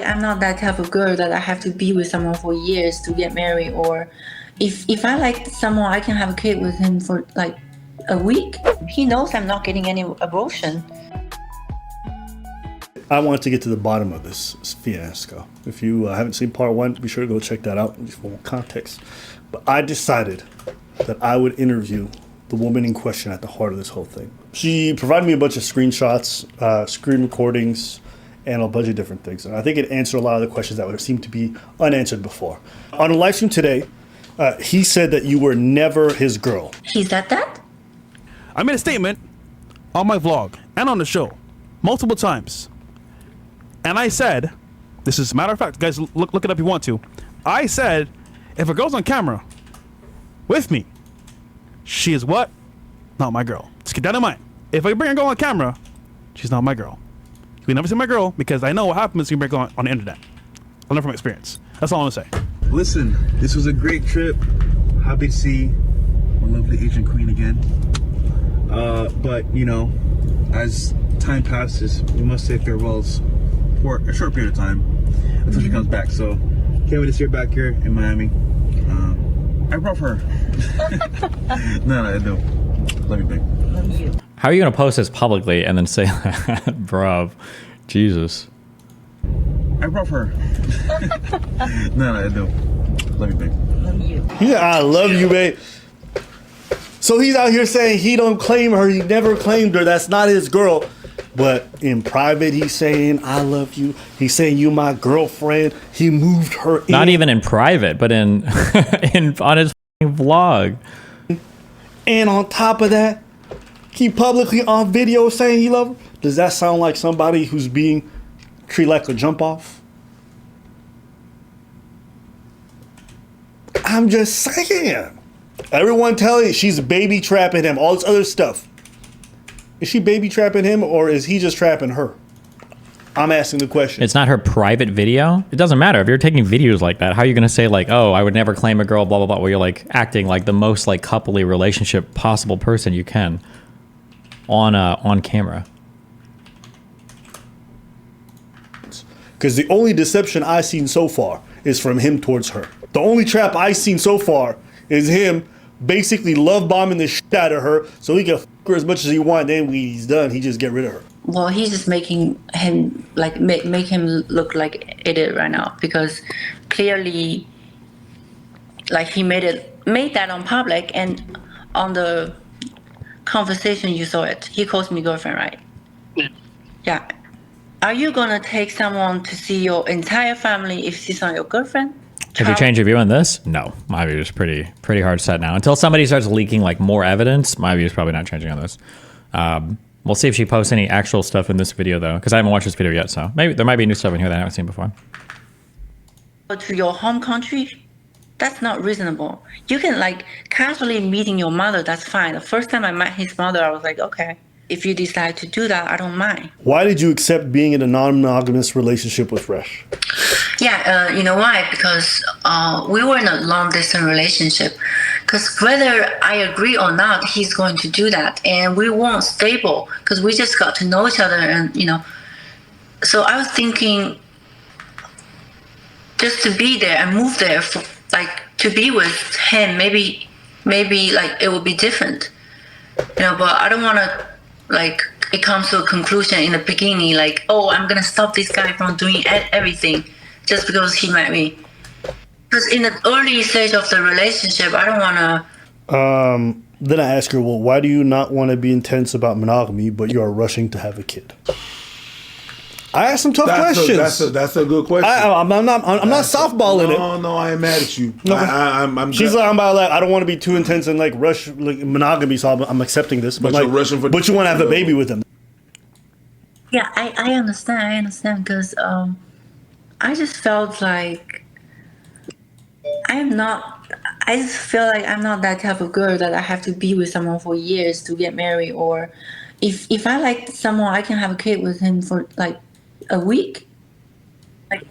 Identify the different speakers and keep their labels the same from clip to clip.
Speaker 1: I'm not that type of girl that I have to be with someone for years to get married, or if I like someone, I can have a kid with him for like a week. He knows I'm not getting any abortion.
Speaker 2: I wanted to get to the bottom of this fiasco. If you haven't seen part one, be sure to go check that out for more context. But I decided that I would interview the woman in question at the heart of this whole thing. She provided me a bunch of screenshots, screen recordings, and a bunch of different things. And I think it answered a lot of the questions that would seem to be unanswered before. On a live stream today, he said that you were never his girl.
Speaker 1: He said that?
Speaker 3: I made a statement on my vlog and on the show multiple times. And I said, this is a matter of fact, guys, look it up if you want to. I said, if a girl's on camera with me, she is what? Not my girl. Let's get that in mind. If I bring a girl on camera, she's not my girl. You can never see my girl because I know what happens when you bring a girl on the internet. I learned from experience. That's all I'm gonna say.
Speaker 4: Listen, this was a great trip. Happy to see my lovely Asian queen again. But, you know, as time passes, we must say farewells for a short period of time until she comes back. So, can't wait to see her back here in Miami. I love her. No, I don't. Love you, babe.
Speaker 1: Love you.
Speaker 5: How are you going to post this publicly and then say that? Bruv. Jesus.
Speaker 4: I love her. No, I don't. Love you, babe.
Speaker 1: Love you.
Speaker 2: Yeah, I love you, babe. So he's out here saying he don't claim her. He never claimed her. That's not his girl. But in private, he's saying, I love you. He's saying, you my girlfriend. He moved her in.
Speaker 5: Not even in private, but in on his vlog.
Speaker 2: And on top of that, he publicly on video saying he loves her. Does that sound like somebody who's being treated like a jump off? I'm just saying. Everyone telling she's baby trapping him, all this other stuff. Is she baby trapping him or is he just trapping her? I'm asking the question.
Speaker 5: It's not her private video. It doesn't matter. If you're taking videos like that, how are you going to say like, oh, I would never claim a girl, blah, blah, blah, where you're like acting like the most like coupley relationship possible person you can on camera.
Speaker 2: Because the only deception I've seen so far is from him towards her. The only trap I've seen so far is him basically love bombing the shit out of her so he can f her as much as he wants. Then when he's done, he just get rid of her.
Speaker 1: Well, he's just making him like make him look like idiot right now, because clearly, like he made that on public, and on the conversation you saw it. He calls me girlfriend, right? Yeah. Are you gonna take someone to see your entire family if she's not your girlfriend?
Speaker 5: Have you changed your view on this? No, my view is pretty hard set now. Until somebody starts leaking like more evidence, my view is probably not changing on this. We'll see if she posts any actual stuff in this video though, because I haven't watched this video yet. So maybe there might be new stuff in here that I haven't seen before.
Speaker 1: To your home country, that's not reasonable. You can like casually meeting your mother, that's fine. The first time I met his mother, I was like, okay, if you decide to do that, I don't mind.
Speaker 2: Why did you accept being in a non-monogamous relationship with Resh?
Speaker 1: Yeah, you know why? Because we were in a long-distance relationship. Because whether I agree or not, he's going to do that. And we weren't stable because we just got to know each other. And, you know, so I was thinking just to be there and move there, for, like, to be with him, maybe like it would be different. You know, but I don't want to, like, it comes to a conclusion in the beginning, like, oh, I'm going to stop this guy from doing everything just because he met me. Because in the early stage of the relationship, I don't want
Speaker 2: to... Then I ask her, well, why do you not want to be intense about monogamy, but you are rushing to have a kid? I asked some tough questions.
Speaker 6: That's a good question.
Speaker 2: I'm not softballing it.
Speaker 6: No, I ain't mad at you.
Speaker 2: No,
Speaker 6: I'm
Speaker 2: she's like, I don't want to be too intense and like rush like monogamy, so I'm accepting this. But like,
Speaker 6: you're rushing for.
Speaker 2: But you want to have a baby with him.
Speaker 1: Yeah, I understand because I just felt like I just feel like I'm not that type of girl that I have to be with someone for years to get married, or if I like someone, I can have a kid with him for like a week. Like,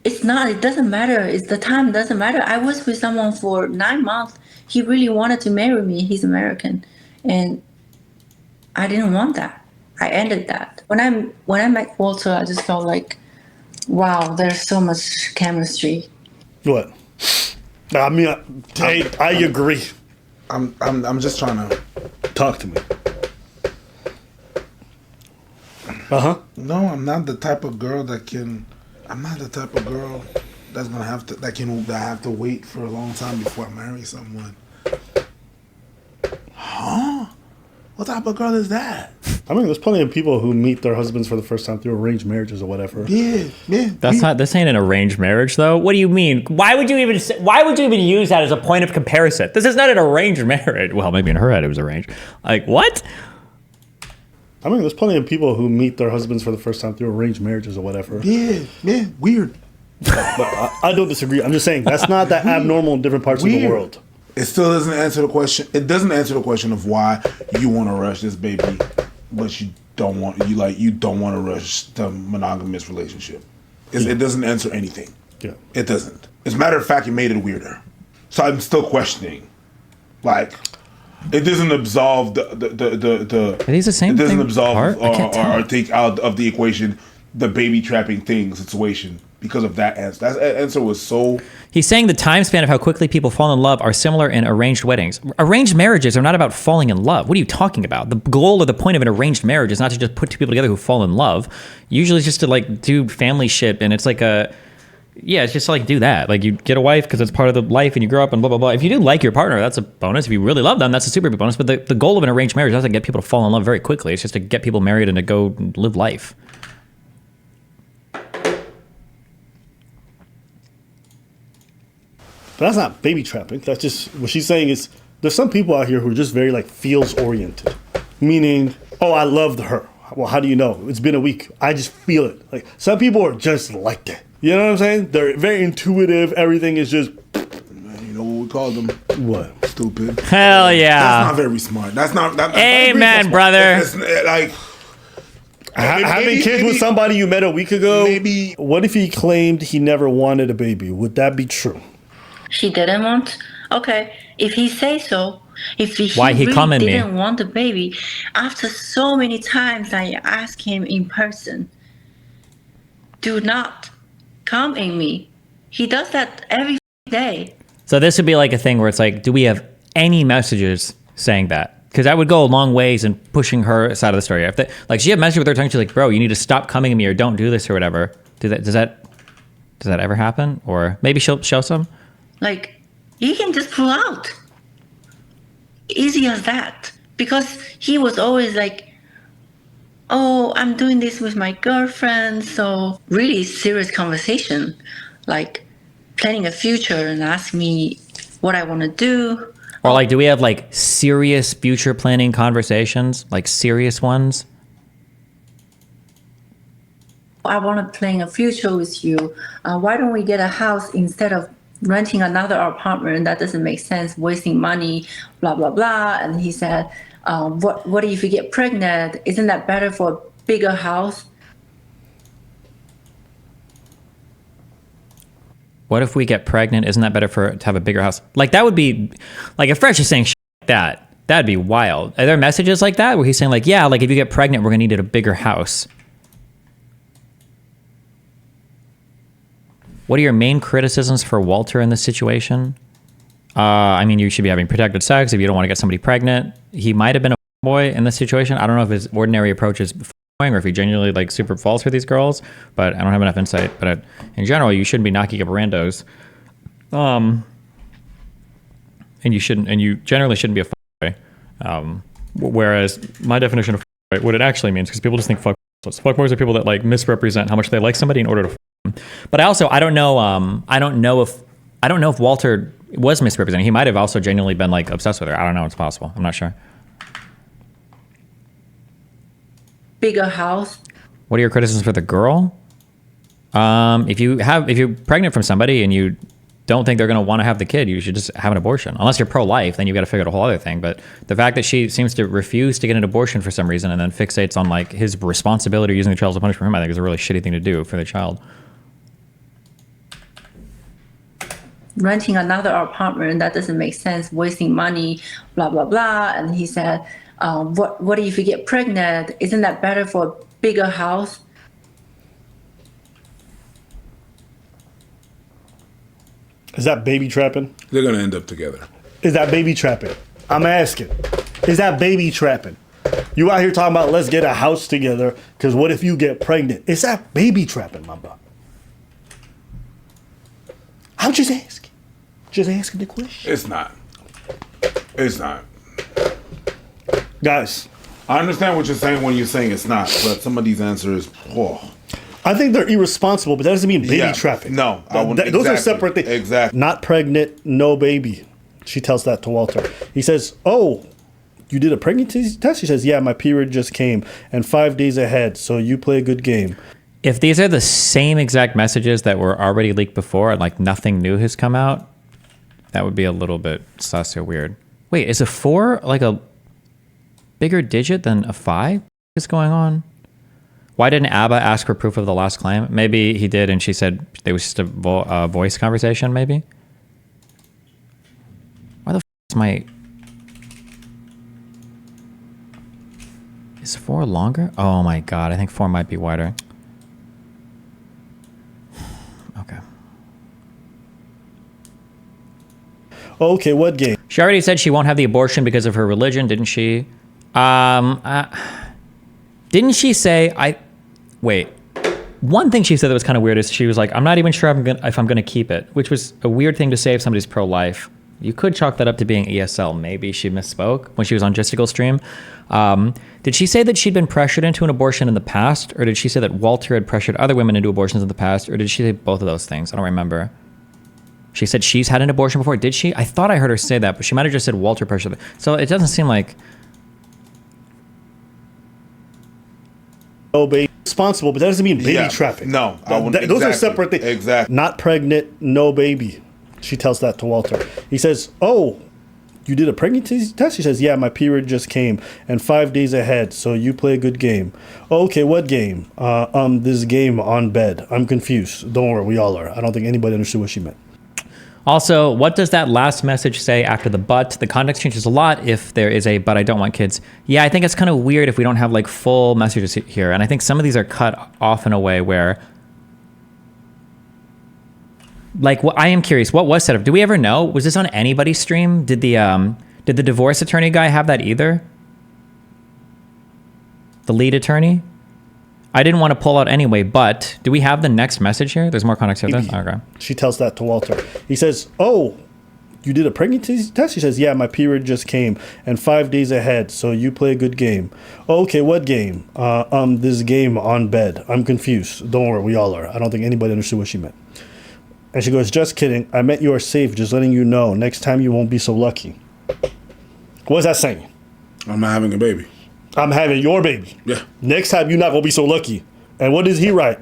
Speaker 1: it doesn't matter. It's the time doesn't matter. I was with someone for 9 months. He really wanted to marry me. He's American. And I didn't want that. I ended that. When I met Walter, I just felt like Wow, there's so much chemistry.
Speaker 2: What? I mean, I agree.
Speaker 6: I'm just trying to.
Speaker 2: Talk to me.
Speaker 6: No, I'm not the type of girl that can. I'm not the type of girl that's gonna have to that have to wait for a long time before I marry someone. Huh? What type of girl is that?
Speaker 2: I mean, there's plenty of people who meet their husbands for the first time through arranged marriages or whatever.
Speaker 6: Yeah.
Speaker 5: That's not. This ain't an arranged marriage, though. What do you mean? Why would you even use that as a point of comparison? This is not an arranged marriage. Well, maybe in her head it was arranged. Like what?
Speaker 2: I mean, there's plenty of people who meet their husbands for the first time through arranged marriages or whatever.
Speaker 6: Yeah, weird.
Speaker 2: But I don't disagree. I'm just saying that's not that abnormal in different parts of the world.
Speaker 6: It still doesn't answer the question. It doesn't answer the question of why you want to rush this baby, but you don't want to rush the monogamous relationship. It doesn't answer anything.
Speaker 2: Yeah.
Speaker 6: It doesn't. As a matter of fact, it made it weirder. So I'm still questioning. Like, it doesn't absolve the
Speaker 5: Are these the same
Speaker 6: It doesn't
Speaker 5: thing?
Speaker 6: absolve
Speaker 5: I can't tell.
Speaker 6: or take out of the equation the baby trapping situation because of that answer. That answer was so.
Speaker 5: He's saying the time span of how quickly people fall in love are similar in arranged weddings. Arranged marriages are not about falling in love. What are you talking about? The goal or the point of an arranged marriage is not to just put two people together who fall in love. Usually it's just to like do family shit, and it's like it's just like do that. Like you get a wife because it's part of the life and you grow up and blah, blah, blah. If you do like your partner, that's a bonus. If you really love them, that's a super big bonus. But the goal of an arranged marriage doesn't get people to fall in love very quickly. It's just to get people married and to go live life.
Speaker 2: But that's not baby trapping. That's just what she's saying is there's some people out here who are just very like feels oriented, meaning, oh, I loved her. Well, how do you know? It's been a week. I just feel it. Like some people are just like that. You know what I'm saying? They're very intuitive. Everything is just.
Speaker 6: You know what we call them?
Speaker 2: What?
Speaker 6: Stupid.
Speaker 5: Hell yeah.
Speaker 6: That's not very smart. That's not.
Speaker 5: Amen, brother.
Speaker 6: It's like.
Speaker 2: Having kids with somebody you met a week ago.
Speaker 6: Maybe.
Speaker 2: What if he claimed he never wanted a baby? Would that be true?
Speaker 1: She didn't want. Okay, if he say so, if he
Speaker 5: Why he
Speaker 1: really
Speaker 5: come in me?
Speaker 1: didn't want the baby, after so many times I asked him in person, do not come in me. He does that every day.
Speaker 5: So this would be like a thing where it's like, do we have any messages saying that? Because that would go a long ways in pushing her side of the story. If like she had messages with her tongue, she's like, bro, you need to stop coming at me or don't do this or whatever. Does that ever happen? Or maybe she'll show some?
Speaker 1: Like, he can just pull out. Easy as that. Because he was always like, oh, I'm doing this with my girlfriend. So really serious conversation, like planning a future and ask me what I want to do.
Speaker 5: Or like, do we have like serious future planning conversations? Like serious ones?
Speaker 1: I want to plan a future with you. Why don't we get a house instead of renting another apartment? That doesn't make sense, wasting money, blah, blah, blah. And he said, what if you get pregnant? Isn't that better for a bigger house?
Speaker 5: What if we get pregnant? Isn't that better to have a bigger house? Like that would be, like if Fresh is saying shit like that, that'd be wild. Are there messages like that where he's saying like, yeah, like if you get pregnant, we're gonna need a bigger house? What are your main criticisms for Walter in this situation? I mean, you should be having protected sex if you don't want to get somebody pregnant. He might have been a boy in this situation. I don't know if his ordinary approach is or if he genuinely like super falls for these girls, but I don't have enough insight. But in general, you shouldn't be knocking up randos. And you generally shouldn't be a fuckboy. Whereas my definition of fuckboy, what it actually means, because people just think fuckboys are people that like misrepresent how much they like somebody in order to fuck them. But I don't know if Walter was misrepresenting. He might have also genuinely been like obsessed with her. I don't know. It's possible. I'm not sure.
Speaker 1: Bigger house.
Speaker 5: What are your criticisms for the girl? If you're pregnant from somebody and you don't think they're going to want to have the kid, you should just have an abortion. Unless you're pro-life, then you've got to figure out a whole other thing. But the fact that she seems to refuse to get an abortion for some reason and then fixates on like his responsibility using the child as a punishment for him, I think is a really shitty thing to do for the child.
Speaker 1: Renting another apartment, that doesn't make sense, wasting money, blah, blah, blah. And he said, what if you get pregnant? Isn't that better for a bigger house?
Speaker 2: Is that baby trapping?
Speaker 6: They're gonna end up together.
Speaker 2: Is that baby trapping? I'm asking. Is that baby trapping? You out here talking about let's get a house together because what if you get pregnant? Is that baby trapping, my brother? I'm just asking. Just asking the question.
Speaker 6: It's not. It's not.
Speaker 2: Guys,
Speaker 6: I understand what you're saying when you're saying it's not, but some of these answers,
Speaker 2: I think they're irresponsible, but that doesn't mean baby
Speaker 6: Yeah.
Speaker 2: trapping.
Speaker 6: No, I wouldn't-
Speaker 2: those are
Speaker 6: exactly.
Speaker 2: separate things.
Speaker 6: Exactly.
Speaker 2: Not pregnant, no baby. She tells that to Walter. He says, "Oh, you did a pregnancy test?" She says, "Yeah, my period just came, and 5 days ahead. So you play a good game."
Speaker 5: If these are the same exact messages that were already leaked before and like nothing new has come out, that would be a little bit sus or weird. Wait, is a 4 like a bigger digit than a 5? What's going on? Why didn't Abba ask for proof of the last claim? Maybe he did and she said it was just a voice conversation, maybe? Why the f is my... Is 4 longer? Oh my god, I think 4 might be wider. Okay.
Speaker 2: Okay, what game?
Speaker 5: She already said she won't have the abortion because of her religion, didn't she? Didn't she say, wait. One thing she said that was kind of weird is she was like, I'm not even sure if I'm gonna keep it, which was a weird thing to say if somebody's pro-life. You could chalk that up to being ESL. Maybe she misspoke when she was on Justical Stream. Did she say that she'd been pressured into an abortion in the past? Or did she say that Walter had pressured other women into abortions in the past? Or did she say both of those things? I don't remember. She said she's had an abortion before. Did she? I thought I heard her say that, but she might have just said Walter pressured. So it doesn't seem like...
Speaker 2: No baby. Responsible, but that doesn't mean baby
Speaker 6: Yeah.
Speaker 2: trapping.
Speaker 6: No, I wouldn't-
Speaker 2: those are
Speaker 6: exactly.
Speaker 2: separate things.
Speaker 6: Exactly.
Speaker 2: Not pregnant, no baby. She tells that to Walter. He says, "Oh, you did a pregnancy test?" She says, "Yeah, my period just came, and 5 days ahead. So you play a good game." Okay, what game? This game on bed. I'm confused. Don't worry, we all are. I don't think anybody understood what she meant.
Speaker 5: Also, what does that last message say after the but? The context changes a lot if there is a but I don't want kids. Yeah, I think it's kind of weird if we don't have like full messages here. And I think some of these are cut off in a way where... Like, I am curious, what was set up? Do we ever know? Was this on anybody's stream? Did the divorce attorney guy have that either? The lead attorney? I didn't want to pull out anyway, but do we have the next message here? There's more context here. Okay.
Speaker 2: She tells that to Walter. He says, "Oh, you did a pregnancy test?" She says, "Yeah, my period just came, and 5 days ahead. So you play a good game." Okay, what game? This game on bed. I'm confused. Don't worry, we all are. I don't think anybody understood what she meant. And she goes, "Just kidding. I meant you are safe. Just letting you know. Next time you won't be so lucky." What's that saying?
Speaker 6: I'm not having a baby.
Speaker 2: I'm having your baby.
Speaker 6: Yeah.
Speaker 2: Next time you're not gonna be so lucky. And what does he write?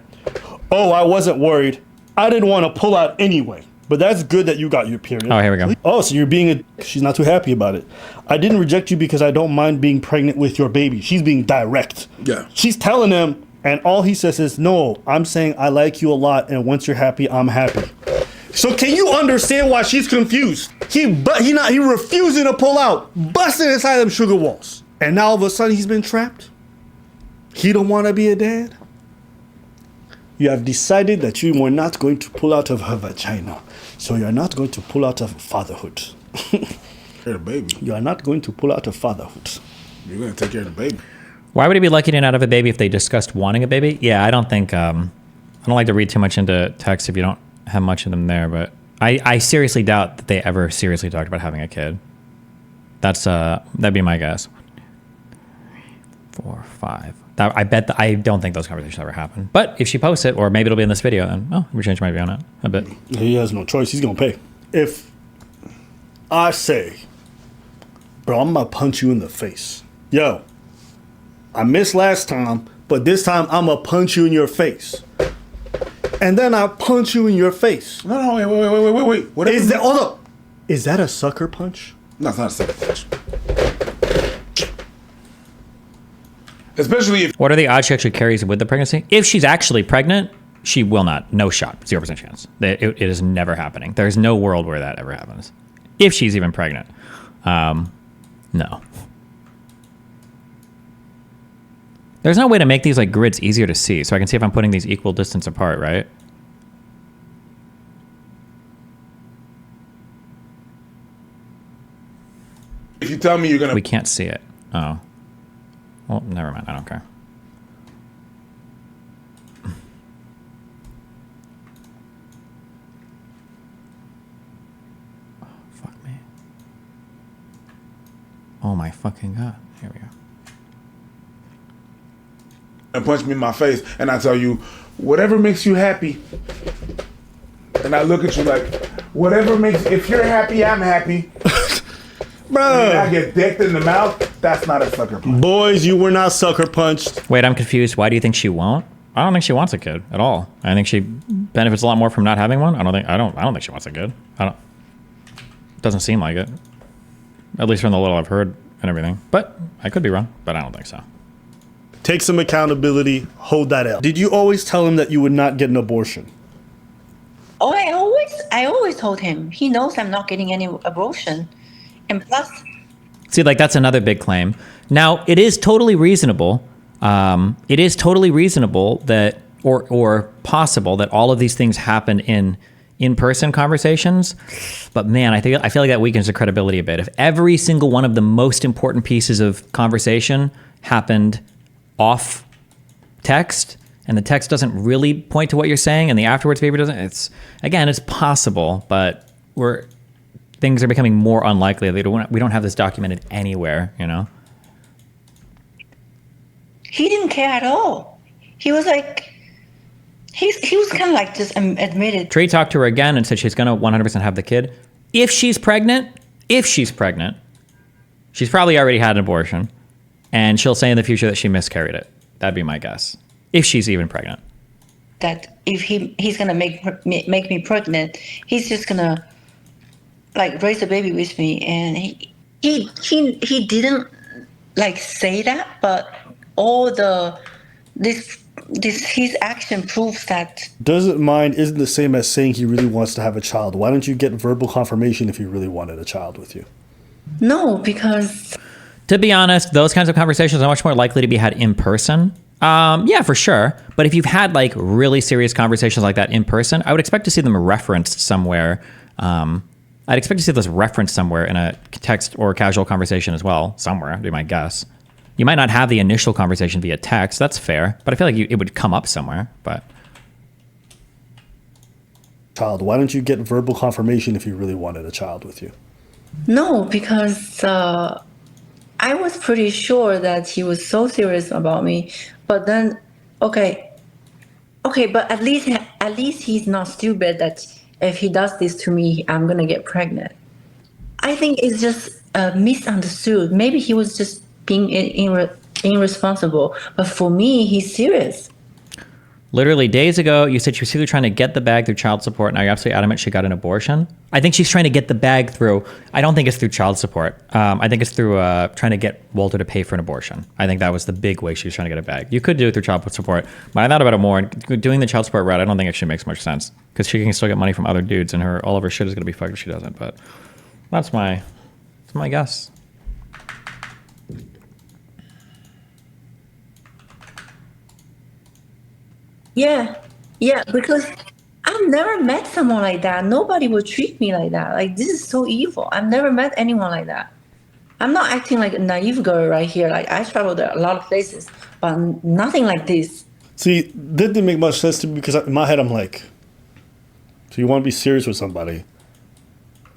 Speaker 2: "Oh, I wasn't worried. I didn't want to pull out anyway. But that's good that you got your period."
Speaker 5: Oh, here we go.
Speaker 2: Oh, so you're being she's not too happy about it. "I didn't reject you because I don't mind being pregnant with your baby." She's being direct.
Speaker 6: Yeah.
Speaker 2: She's telling him, and all he says is, "No, I'm saying I like you a lot, and once you're happy, I'm happy." So can you understand why she's confused? He refusing to pull out, busting inside them sugar walls. And now all of a sudden he's been trapped? He don't want to be a dad? You have decided that you were not going to pull out of her vagina. So you're not going to pull out of fatherhood.
Speaker 6: Care of the baby.
Speaker 2: You are not going to pull out of fatherhood.
Speaker 6: You're gonna take care of the baby.
Speaker 5: Why would he be lucky to not have a baby if they discussed wanting a baby? Yeah, I don't think... I don't like to read too much into text if you don't have much of them there, but I seriously doubt that they ever seriously talked about having a kid. That'd be my guess. 4, 5. I don't think those conversations ever happen. But if she posts it, or maybe it'll be in this video, then we change my view on it a bit.
Speaker 2: He has no choice. He's going to pay. If I say, "Bro, I'm going to punch you in the face." Yo, I missed last time, but this time I'm going to punch you in your face. And then I punch you in your face.
Speaker 6: No, wait. Whatever.
Speaker 2: Hold up. Is that a sucker punch?
Speaker 6: No, it's not a second punch. Especially if
Speaker 5: What are the odds she actually carries with the pregnancy? If she's actually pregnant, she will not. No shot. 0% chance. It is never happening. There's no world where that ever happens. If she's even pregnant. No. There's no way to make these like grids easier to see, so I can see if I'm putting these equal distance apart, right?
Speaker 6: if you tell me you're gonna.
Speaker 5: We can't see it. Oh. Well, never mind. I don't care. Oh, fuck me. Oh my fucking God. Here we go.
Speaker 6: And punch me in my face, and I tell you, whatever makes you happy. And I look at you like, whatever makes. If you're happy, I'm happy.
Speaker 2: Bro,
Speaker 6: I get decked in the mouth. That's not a sucker punch.
Speaker 2: Boys, you were not sucker punched.
Speaker 5: Wait, I'm confused. Why do you think she won't? I don't think she wants a kid at all. I think she benefits a lot more from not having one. I don't think she wants a kid. Doesn't seem like it. At least from the little I've heard and everything. But I could be wrong, but I don't think so.
Speaker 2: Take some accountability. Hold that out. Did you always tell him that you would not get an abortion?
Speaker 1: Oh, I always told him. He knows I'm not getting any abortion. And plus,
Speaker 5: See, like that's another big claim. Now, it is totally reasonable. It is totally reasonable that, or possible that all of these things happen in-person conversations. But man, I feel like that weakens the credibility a bit. If every single one of the most important pieces of conversation happened off text, and the text doesn't really point to what you're saying, and the afterwards paper doesn't, it's possible, but things are becoming more unlikely. We don't have this documented anywhere, you know?
Speaker 1: he didn't care at all. He was like, he was kind of like just admitted.
Speaker 5: Trey talked to her again and said she's going to 100% have the kid. If she's pregnant, she's probably already had an abortion, and she'll say in the future that she miscarried it. That'd be my guess. If she's even pregnant.
Speaker 1: That if he's gonna make me pregnant, he's just gonna like raise a baby with me, and he didn't like say that, but all this his action proves that.
Speaker 2: Doesn't mind isn't the same as saying he really wants to have a child. Why don't you get verbal confirmation if he really wanted a child with you?
Speaker 1: No, because
Speaker 5: To be honest, those kinds of conversations are much more likely to be had in person. Yeah, for sure. But if you've had like really serious conversations like that in person, I would expect to see them referenced somewhere. I'd expect to see those referenced somewhere in a text or casual conversation as well. Somewhere, would be my guess. You might not have the initial conversation via text. That's fair. But I feel like it would come up somewhere. But
Speaker 2: Child, why don't you get verbal confirmation if he really wanted a child with you?
Speaker 1: no, because I was pretty sure that he was so serious about me. But then, okay, but at least he's not stupid that if he does this to me, I'm gonna get pregnant. I think it's just misunderstood. Maybe he was just being irresponsible. But for me, he's serious.
Speaker 5: literally days ago, you said she was either trying to get the bag through child support. Now you're absolutely adamant she got an abortion. I think she's trying to get the bag through. I don't think it's through child support. I think it's through trying to get Walter to pay for an abortion. I think that was the big way she was trying to get a bag. You could do it through child support, but I thought about it more. And doing the child support route, I don't think actually makes much sense because she can still get money from other dudes, and all of her shit is going to be fucked if she doesn't. But that's my guess.
Speaker 1: Yeah, because I've never met someone like that. Nobody would treat me like that. Like, this is so evil. I've never met anyone like that. I'm not acting like a naive girl right here. Like, I traveled a lot of places, but nothing like this.
Speaker 2: See, that didn't make much sense to me because in my head I'm like, so you want to be serious with somebody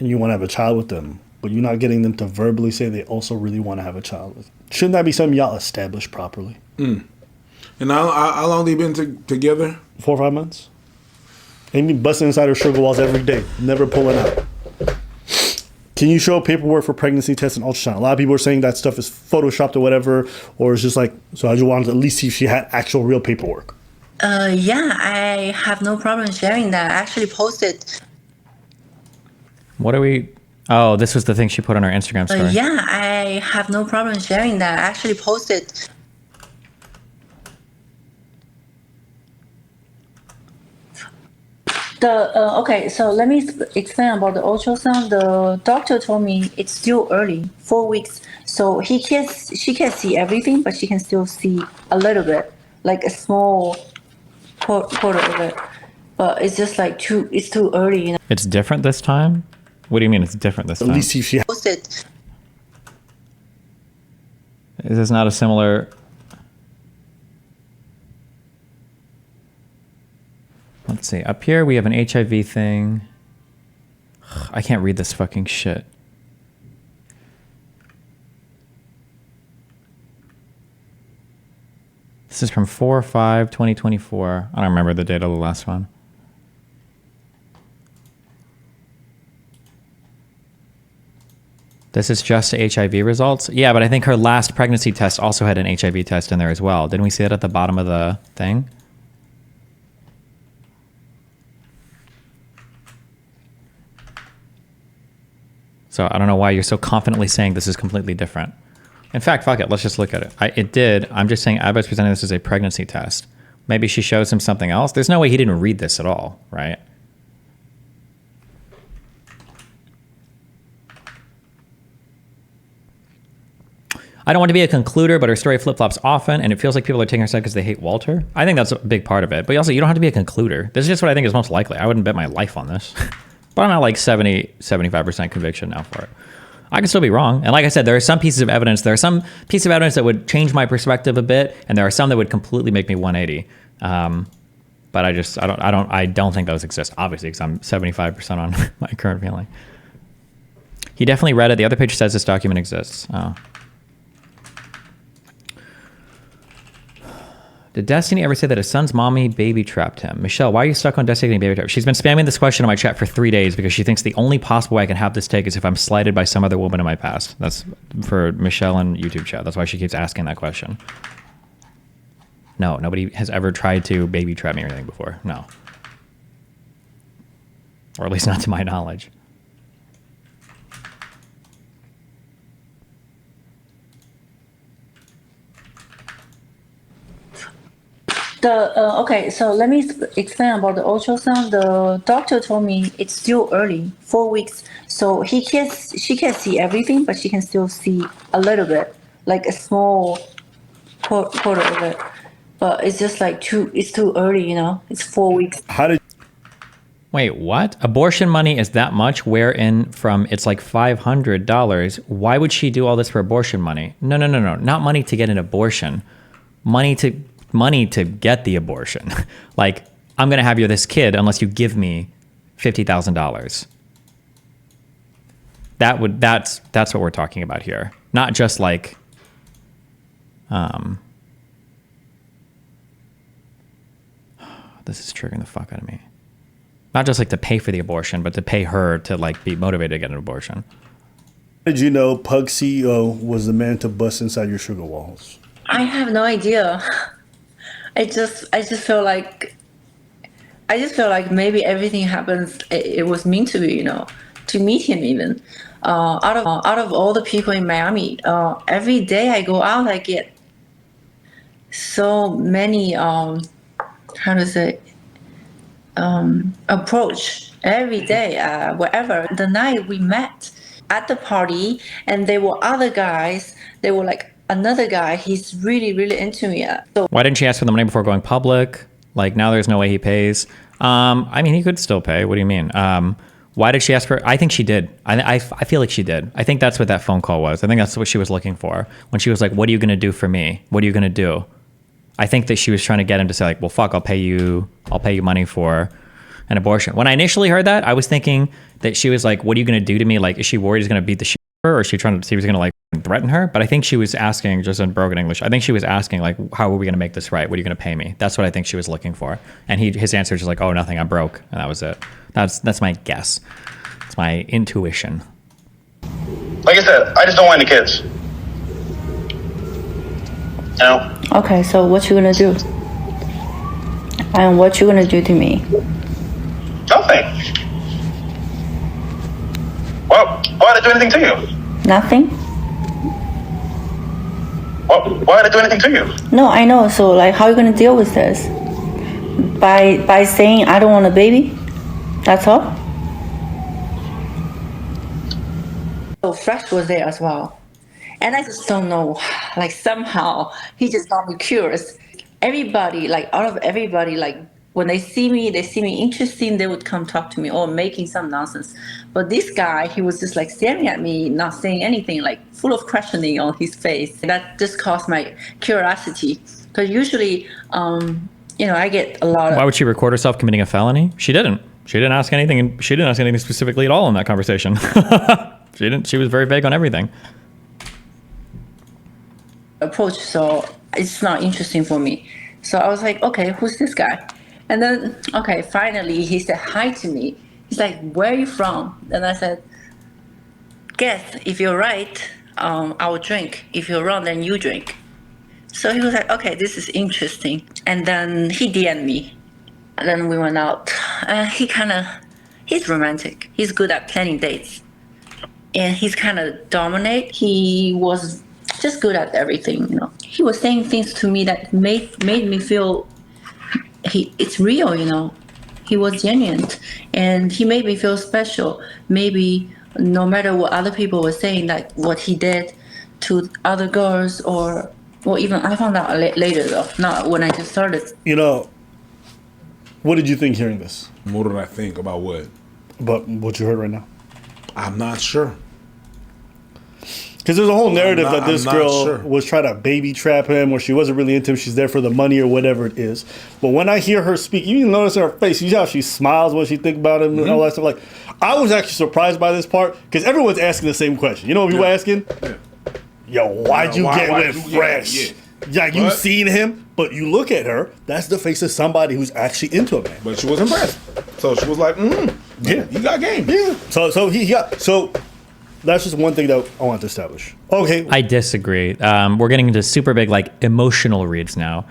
Speaker 2: and you want to have a child with them, but you're not getting them to verbally say they also really want to have a child with. Shouldn't that be something y'all establish properly?
Speaker 6: And how long they been together?
Speaker 2: 4 or 5 months. Amy busting inside her sugar walls every day, never pulling out. Can you show paperwork for pregnancy tests and ultrasound? A lot of people are saying that stuff is photoshopped or whatever, or it's just like, so I just wanted to at least see if she had actual real paperwork.
Speaker 1: Yeah, I have no problem sharing that. I actually posted.
Speaker 5: What are we? Oh, this was the thing she put on her Instagram story.
Speaker 1: Yeah, I have no problem sharing that. I actually posted. Okay, so let me explain about the ultrasound. The doctor told me it's still early, 4 weeks. So she can't see everything, but she can still see a little bit, like a small quarter of it. But it's just like it's too early. You know?
Speaker 5: It's different this time? What do you mean it's different this time?
Speaker 2: At least see if she
Speaker 1: Posted.
Speaker 5: Is this not a similar? Let's see. Up here we have an HIV thing. I can't read this fucking shit. This is from 4/5/2024. I don't remember the date of the last one. This is just HIV results? Yeah, but I think her last pregnancy test also had an HIV test in there as well. Didn't we see it at the bottom of the thing? So I don't know why you're so confidently saying this is completely different. In fact, fuck it. Let's just look at it. It did. I'm just saying Abbott's presenting this as a pregnancy test. Maybe she shows him something else. There's no way he didn't read this at all, right? I don't want to be a concluder, but her story flip-flops often, and it feels like people are taking her side because they hate Walter. I think that's a big part of it. But also, you don't have to be a concluder. This is just what I think is most likely. I wouldn't bet my life on this. But I'm at like 70, 75% conviction now for it. I can still be wrong. And like I said, there are some pieces of evidence. There are some pieces of evidence that would change my perspective a bit, and there are some that would completely make me 180. But I don't think those exist, obviously, because I'm 75% on my current feeling. He definitely read it. The other page says this document exists. Oh. Did Destiny ever say that his son's mommy baby trapped him? Michelle, why are you stuck on Destiny getting baby trapped? She's been spamming this question in my chat for 3 days because she thinks the only possible way I can have this take is if I'm slighted by some other woman in my past. That's for Michelle in YouTube chat. That's why she keeps asking that question. No, nobody has ever tried to baby trap me or anything before. No. Or at least not to my knowledge.
Speaker 1: Okay, so let me explain about the ultrasound. The doctor told me it's still early, 4 weeks. So she can't see everything, but she can still see a little bit, like a small quarter of it. But it's just like it's too early, you know. It's 4 weeks.
Speaker 2: How did
Speaker 5: Wait, what? Abortion money is that much? Wherein from it's like $500. Why would she do all this for abortion money? No. Not money to get an abortion. Money to get the abortion. Like, I'm going to have this kid unless you give me $50,000. That's what we're talking about here. Not just like, this is triggering the fuck out of me. Not just like to pay for the abortion, but to pay her to like be motivated to get an abortion.
Speaker 2: did you know Pug CEO was the man to bust inside your sugar walls?
Speaker 1: I have no idea. I just feel like maybe everything happens. It was meant to be, you know, to meet him even. Out of all the people in Miami, every day I go out, I get so many approach every day. Wherever the night we met at the party, and there were other guys. They were like, another guy, he's really, really into me. So
Speaker 5: Why didn't she ask for the money before going public? Like, now there's no way he pays. I mean, he could still pay. What do you mean? Why did she ask for? I think she did. I feel like she did. I think that's what that phone call was. I think that's what she was looking for when she was like, "What are you going to do for me? What are you going to do?" I think that she was trying to get him to say like, "Well, fuck, I'll pay you money for an abortion." When I initially heard that, I was thinking that she was like, "What are you going to do to me? Like, is she worried he's going to beat the shit out of her, or is she trying to see if he's going to like threaten her?" But I think she was asking, just in broken English, I think she was asking like, "How are we going to make this right? What are you going to pay me?" That's what I think she was looking for. And his answer was just like, "Oh, nothing, I'm broke," and that was it. That's my guess. It's my intuition.
Speaker 7: Like I said, I just don't want any kids. You know?
Speaker 1: okay, so what you gonna do? And what you gonna do to me?
Speaker 7: Nothing. Well, why did I do anything to you?
Speaker 1: Nothing.
Speaker 7: Why did I do anything to you?
Speaker 1: No, I know. So like, how are you gonna deal with this? By saying I don't want a baby? That's all. So Fresh was there as well, and I just don't know. Like somehow he just got me curious. Everybody, like out of everybody, like when they see me interesting, they would come talk to me or making some nonsense. But this guy, he was just like staring at me, not saying anything, like full of questioning on his face. That just caused my curiosity. Because usually, I get a lot of...
Speaker 5: Why would she record herself committing a felony? She didn't. She didn't ask anything. She didn't ask anything specifically at all in that conversation. She didn't. She was very vague on everything.
Speaker 1: Approach, so it's not interesting for me. So I was like, okay, who's this guy? And then, okay, finally he said hi to me. He's like, where are you from? And I said, guess, if you're right, I will drink. If you're wrong, then you drink. So he was like, okay, this is interesting. And then he DM'd me. And then we went out. He's romantic. He's good at planning dates. And he's kind of dominate. He was just good at everything, He was saying things to me that made me feel it's real, He was genuine, and he made me feel special. Maybe no matter what other people were saying, like what he did to other girls, or even I found out later though, not when I just started.
Speaker 2: What did you think hearing this?
Speaker 6: What did I think about what?
Speaker 2: About what you heard right now?
Speaker 6: I'm not sure.
Speaker 2: Because there's a whole narrative that this girl was trying to baby trap him, or she wasn't really into him. She's there for the money or whatever it is. But when I hear her speak, you notice in her face, you see how she smiles when she thinks about him and all that stuff. Like, I was actually surprised by this part because everyone's asking the same question. You know what people are asking? Yeah. Yo, why'd you get with Fresh? Yeah, you seen him, but you look at her. That's the face of somebody who's actually into a man.
Speaker 6: But she was impressed, so she was like, "Yeah, you got game."
Speaker 2: Yeah. So that's just one thing that I want to establish. Okay,
Speaker 5: I disagree. We're getting into super big emotional reads now,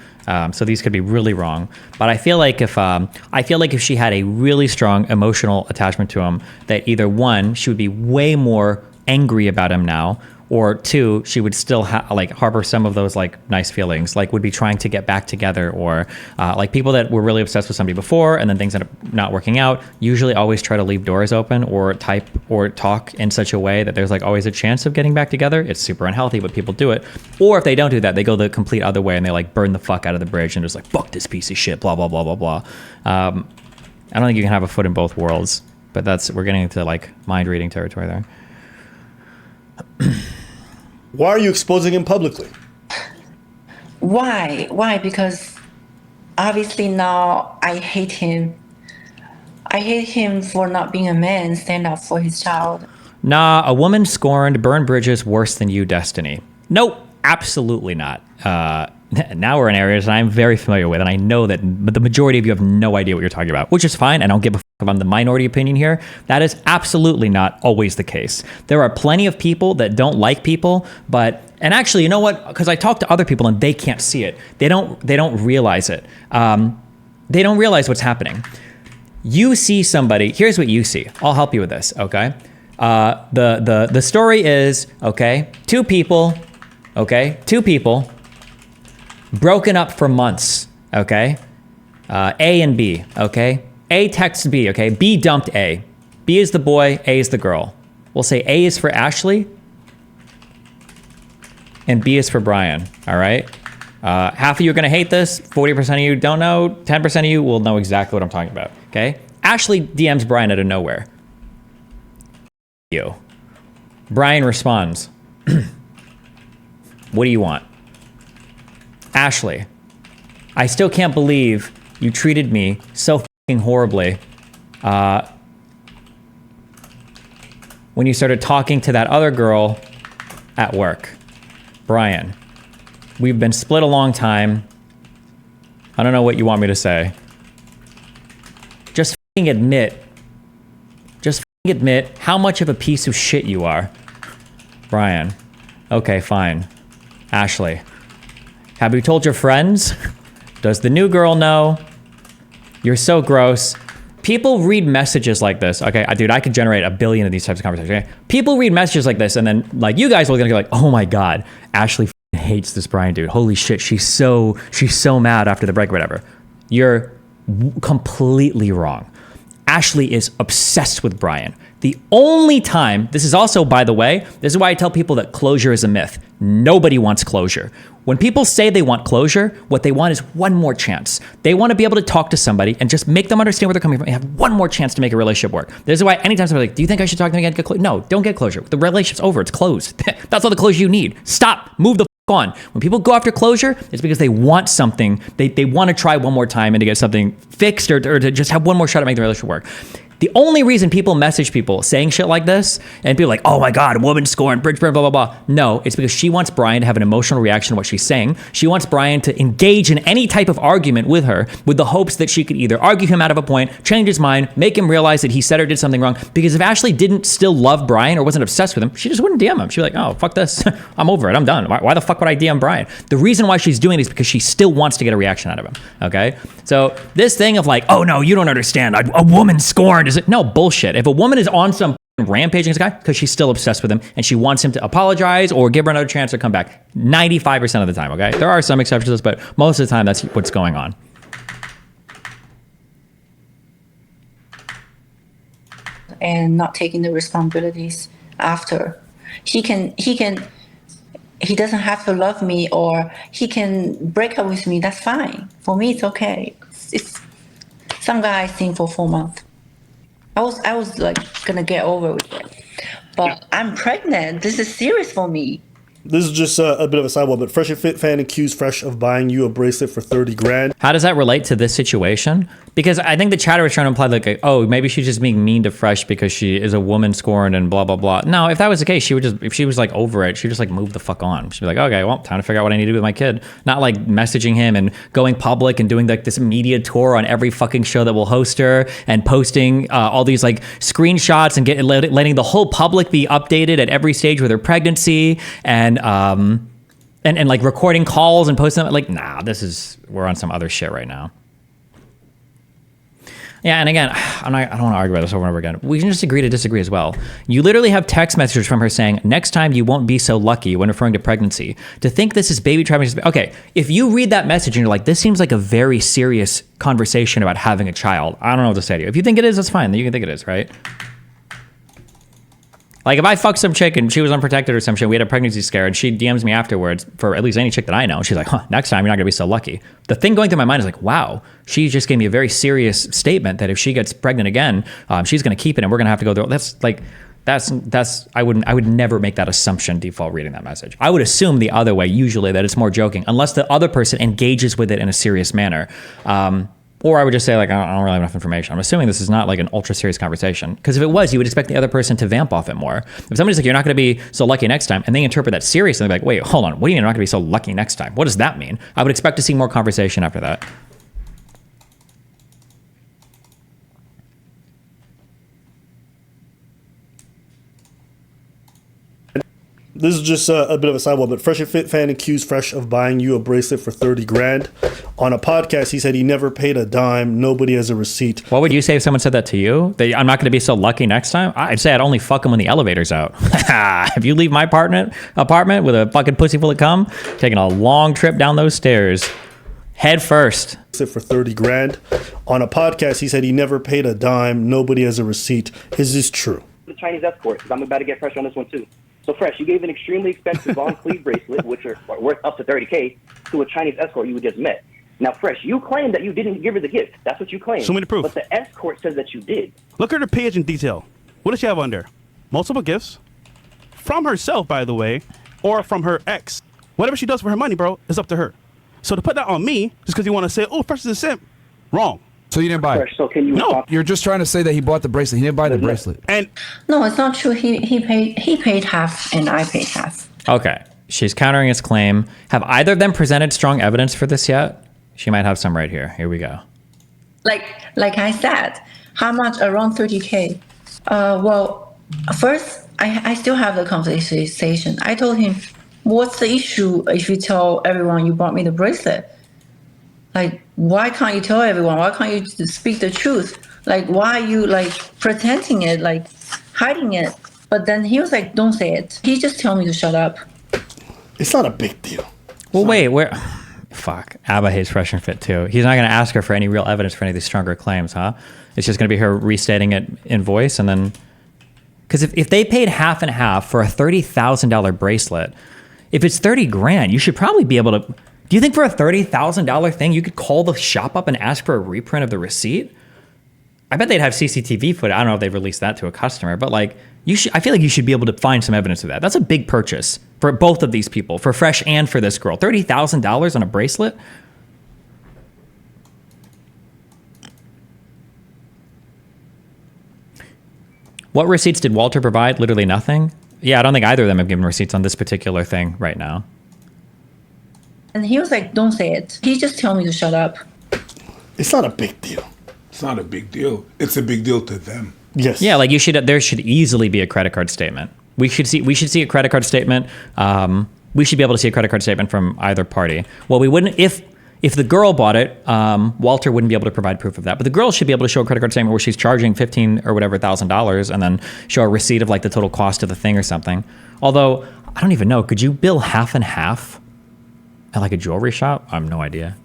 Speaker 5: so these could be really wrong. But I feel like if she had a really strong emotional attachment to him, that either one, she would be way more angry about him now, or two, she would still harbor some of those nice feelings, would be trying to get back together, or people that were really obsessed with somebody before and then things end up not working out, usually always try to leave doors open or type or talk in such a way that there's always a chance of getting back together. It's super unhealthy, but people do it. Or if they don't do that, they go the complete other way and they burn the fuck out of the bridge and just fuck this piece of shit, blah, blah, blah, blah, blah. I don't think you can have a foot in both worlds, but we're getting into mind reading territory there.
Speaker 2: Why are you exposing him publicly?
Speaker 1: Why? Because obviously now I hate him. I hate him for not being a man, stand up for his child.
Speaker 5: Nah, a woman scorned, burn bridges worse than you, Destiny. Nope, absolutely not. Now we're in areas that I'm very familiar with, and I know that the majority of you have no idea what you're talking about, which is fine. I don't give a fuck on the minority opinion here. That is absolutely not always the case. There are plenty of people that don't like people, and actually, you know what? Because I talk to other people and they can't see it. They don't realize it. They don't realize what's happening. You see somebody. Here's what you see. I'll help you with this. Okay. The story is two people. Broken up for months, A and B, A texts B, B dumped A. B is the boy, A is the girl. We'll say A is for Ashley, and B is for Brian, all right? Half of you are gonna hate this, 40% of you don't know, 10% of you will know exactly what I'm talking about, Ashley DMs Brian out of nowhere. You. Brian responds, what do you want? Ashley, I still can't believe you treated me so fucking horribly when you started talking to that other girl at work. Brian, we've been split a long time. I don't know what you want me to say. Just fucking admit how much of a piece of shit you are. Brian, okay, fine. Ashley, have you told your friends? Does the new girl know? You're so gross. People read messages like this. Dude, I could generate 1 billion of these types of conversations. People read messages like this, and then you guys are gonna go oh my god, Ashley hates this Brian dude. Holy shit, she's so mad after the break or whatever. You're completely wrong. Ashley is obsessed with Brian. The only time, this is also, by the way, this is why I tell people that closure is a myth. Nobody wants closure. When people say they want closure, what they want is one more chance. They want to be able to talk to somebody and just make them understand where they're coming from and have one more chance to make a relationship work. This is why anytime somebody's like, do you think I should talk to them again? Get closure? No, don't get closure. The relationship's over. It's closed. That's all the closure you need. Stop. Move the on. When people go after closure, it's because they want something. They want to try one more time and to get something fixed or to just have one more shot at making the relationship work. The only reason people message people saying shit like this and people are like, oh my God, a woman scorned, bridge, blah, blah, blah. No, it's because she wants Brian to have an emotional reaction to what she's saying. She wants Brian to engage in any type of argument with her with the hopes that she could either argue him out of a point, change his mind, make him realize that he said or did something wrong. Because if Ashley didn't still love Brian or wasn't obsessed with him, she just wouldn't DM him. She'd be like, oh, fuck this. I'm over it. I'm done. Why the fuck would I DM Brian? The reason why she's doing it is because she still wants to get a reaction out of him. Okay? So this thing of like, oh no, you don't understand. A woman scorned. Is it? No, bullshit. If a woman is on some rampaging this guy, because she's still obsessed with him and she wants him to apologize or give her another chance to come back. 95% of the time, okay? There are some exceptions to this, but most of the time that's what's going on.
Speaker 1: And not taking the responsibilities after. He doesn't have to love me, or he can break up with me. That's fine. For me, it's okay. It's some guy I seen for 4 months. I was like gonna get over with it, but I'm pregnant. This is serious for me.
Speaker 2: This is just a bit of a sidewalk, but Fresh and Fit fan accused Fresh of buying you a bracelet for 30 grand.
Speaker 5: How does that relate to this situation? Because I think the chatter was trying to imply like, oh, maybe she's just being mean to Fresh because she is a woman scorned and blah, blah, blah. No, if that was the case, she would just, if she was like over it, she'd just like move the fuck on. She'd be like, okay, well, time to figure out what I need to do with my kid. Not like messaging him and going public and doing like this media tour on every fucking show that will host her and posting all these like screenshots and letting the whole public be updated at every stage with her pregnancy and like recording calls and posting them. Like, nah, we're on some other shit right now. Yeah, and again, I don't want to argue about this over and over again. We can just agree to disagree as well. You literally have text messages from her saying, next time you won't be so lucky, when referring to pregnancy. To think this is baby trafficking. Okay, if you read that message and you're like, this seems like a very serious conversation about having a child, I don't know what to say to you. If you think it is, that's fine. Then you can think it is, right? Like if I fucked some chick and she was unprotected or some shit, we had a pregnancy scare and she DMs me afterwards for at least any chick that I know. She's like, next time you're not gonna be so lucky. The thing going through my mind is like, wow, she just gave me a very serious statement that if she gets pregnant again, she's gonna keep it and we're gonna have to go through. I would never make that assumption default reading that message. I would assume the other way, usually that it's more joking, unless the other person engages with it in a serious manner. Or I would just say, like, I don't really have enough information. I'm assuming this is not like an ultra serious conversation. Because if it was, you would expect the other person to vamp off it more. If somebody's like, you're not going to be so lucky next time, and they interpret that seriously, they're like, wait, hold on. What do you mean you're not going to be so lucky next time? What does that mean? I would expect to see more conversation after that.
Speaker 2: This is just a bit of a sidewalk, but Fresh and Fit fan accused Fresh of buying you a bracelet for 30 grand. On a podcast, he said he never paid a dime. Nobody has a receipt.
Speaker 5: What would you say if someone said that to you? That I'm not going to be so lucky next time? I'd say I'd only fuck him when the elevator's out. If you leave my apartment with a fucking pussy full of cum, taking a long trip down those stairs, head first.
Speaker 2: For 30 grand. On a podcast, he said he never paid a dime. Nobody has a receipt. Is this true?
Speaker 8: The Chinese escort, because I'm about to get pressure on this one too. So Fresh, you gave an extremely expensive Von Cleef bracelet, which are worth up to 30K, to a Chinese escort you just met. Now, Fresh, you claim that you didn't give her the gift. That's what you claim.
Speaker 3: Show me the proof.
Speaker 8: But the escort says that you did.
Speaker 3: Look at her page in detail. What does she have on there? Multiple gifts. From herself, by the way, or from her ex. Whatever she does for her money, bro, is up to her. So to put that on me, just because you want to say, oh, Fresh is a simp, wrong.
Speaker 9: So you didn't buy
Speaker 8: Fresh,
Speaker 9: it?
Speaker 8: so can you
Speaker 3: No.
Speaker 9: You're just trying to say that he bought the bracelet. He didn't buy the bracelet.
Speaker 3: And
Speaker 1: No, it's not true. He paid half and I paid half.
Speaker 5: Okay. She's countering his claim. Have either of them presented strong evidence for this yet? She might have some right here. Here we go.
Speaker 1: Like I said, how much? Around 30K. Well, first, I still have the conversation. I told him, what's the issue if you tell everyone you bought me the bracelet? Like, why can't you tell everyone? Why can't you speak the truth? Like, why are you like pretending it, like hiding it? But then he was like, don't say it. He just told me to shut up.
Speaker 2: It's not a big deal.
Speaker 5: Well, wait, fuck. Abba hates Fresh and Fit too. He's not going to ask her for any real evidence for any of these stronger claims, huh? It's just going to be her restating it in voice, and then... Because if they paid half and half for a $30,000 bracelet, if it's 30 grand, you should probably be able to... Do you think for a $30,000 thing, you could call the shop up and ask for a reprint of the receipt? I bet they'd have CCTV footage. I don't know if they've released that to a customer, but like, I feel like you should be able to find some evidence of that. That's a big purchase for both of these people, for Fresh and for this girl. $30,000 on a bracelet? What receipts did Walter provide? Literally nothing. Yeah, I don't think either of them have given receipts on this particular thing right now.
Speaker 1: And he was like, don't say it. He just told me to shut up.
Speaker 2: It's not a big deal.
Speaker 6: It's not a big deal. It's a big deal to them.
Speaker 2: Yes.
Speaker 5: Yeah, like there should easily be a credit card statement. We should see a credit card statement. We should be able to see a credit card statement from either party. Well, we wouldn't if the girl bought it, Walter wouldn't be able to provide proof of that. But the girl should be able to show a credit card statement where she's charging $15,000 or whatever and then show a receipt of like the total cost of the thing or something. Although I don't even know, could you bill half and half at like a jewelry shop? I have no idea.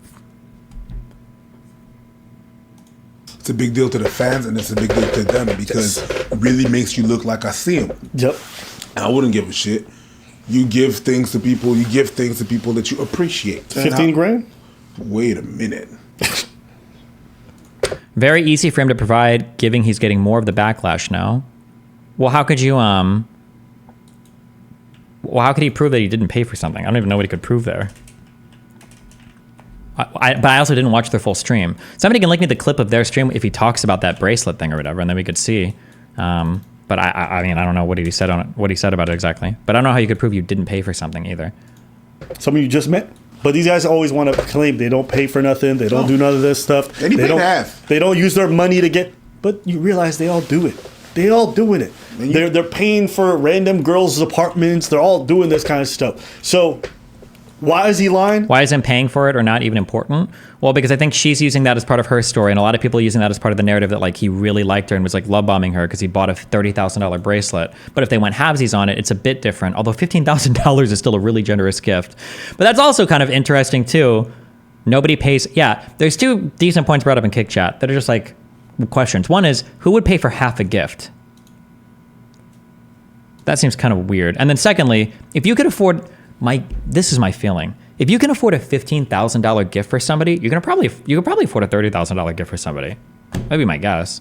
Speaker 6: It's a big deal to the fans, and it's a big deal to them because it really makes you look like I see them.
Speaker 2: Yep.
Speaker 6: I wouldn't give a shit. You give things to people. You give things to people that you appreciate.
Speaker 2: 15 grand?
Speaker 6: Wait a minute.
Speaker 5: Very easy for him to provide, giving he's getting more of the backlash now. Well, how could you Well, how could he prove that he didn't pay for something? I don't even know what he could prove there. But I also didn't watch their full stream. Somebody can link me the clip of their stream if he talks about that bracelet thing or whatever, and then we could see. But I mean, I don't know what he said on it, what he said about it exactly. But I don't know how you could prove you didn't pay for something either.
Speaker 2: Some of you just met. But these guys always want to claim they don't pay for nothing. They don't do none of this stuff.
Speaker 6: They don't half.
Speaker 2: They don't use their money to get. But you realize they all do it. They all doing it. They're paying for random girls' apartments. They're all doing this kind of stuff. So why is he lying?
Speaker 5: Why isn't paying for it or not even important? Well, because I think she's using that as part of her story, and a lot of people are using that as part of the narrative that like he really liked her and was like love bombing her because he bought a $30,000 bracelet. But if they went halvesies on it, it's a bit different. Although $15,000 is still a really generous gift. But that's also kind of interesting too. Nobody pays. Yeah, there's two decent points brought up in Kick Chat that are just like questions. One is, who would pay for half a gift? That seems kind of weird. And then secondly, if you could afford this is my feeling. If you can afford a $15,000 gift for somebody, you could probably afford a $30,000 gift for somebody. That'd be my guess.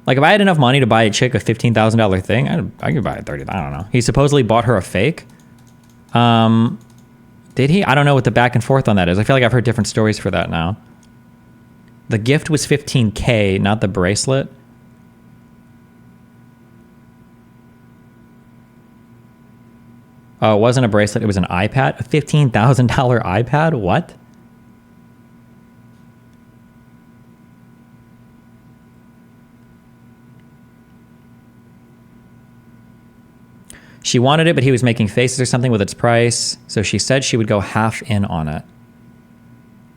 Speaker 5: Like if I had enough money to buy a chick a $15,000 thing, I could buy a $30,000. I don't know. He supposedly bought her a fake. Did he? I don't know what the back and forth on that is. I feel like I've heard different stories for that now. The gift was $15K, not the bracelet. Oh, it wasn't a bracelet. It was an iPad. A $15,000 iPad? What? She wanted it, but he was making faces or something with its price, so she said she would go half in on it.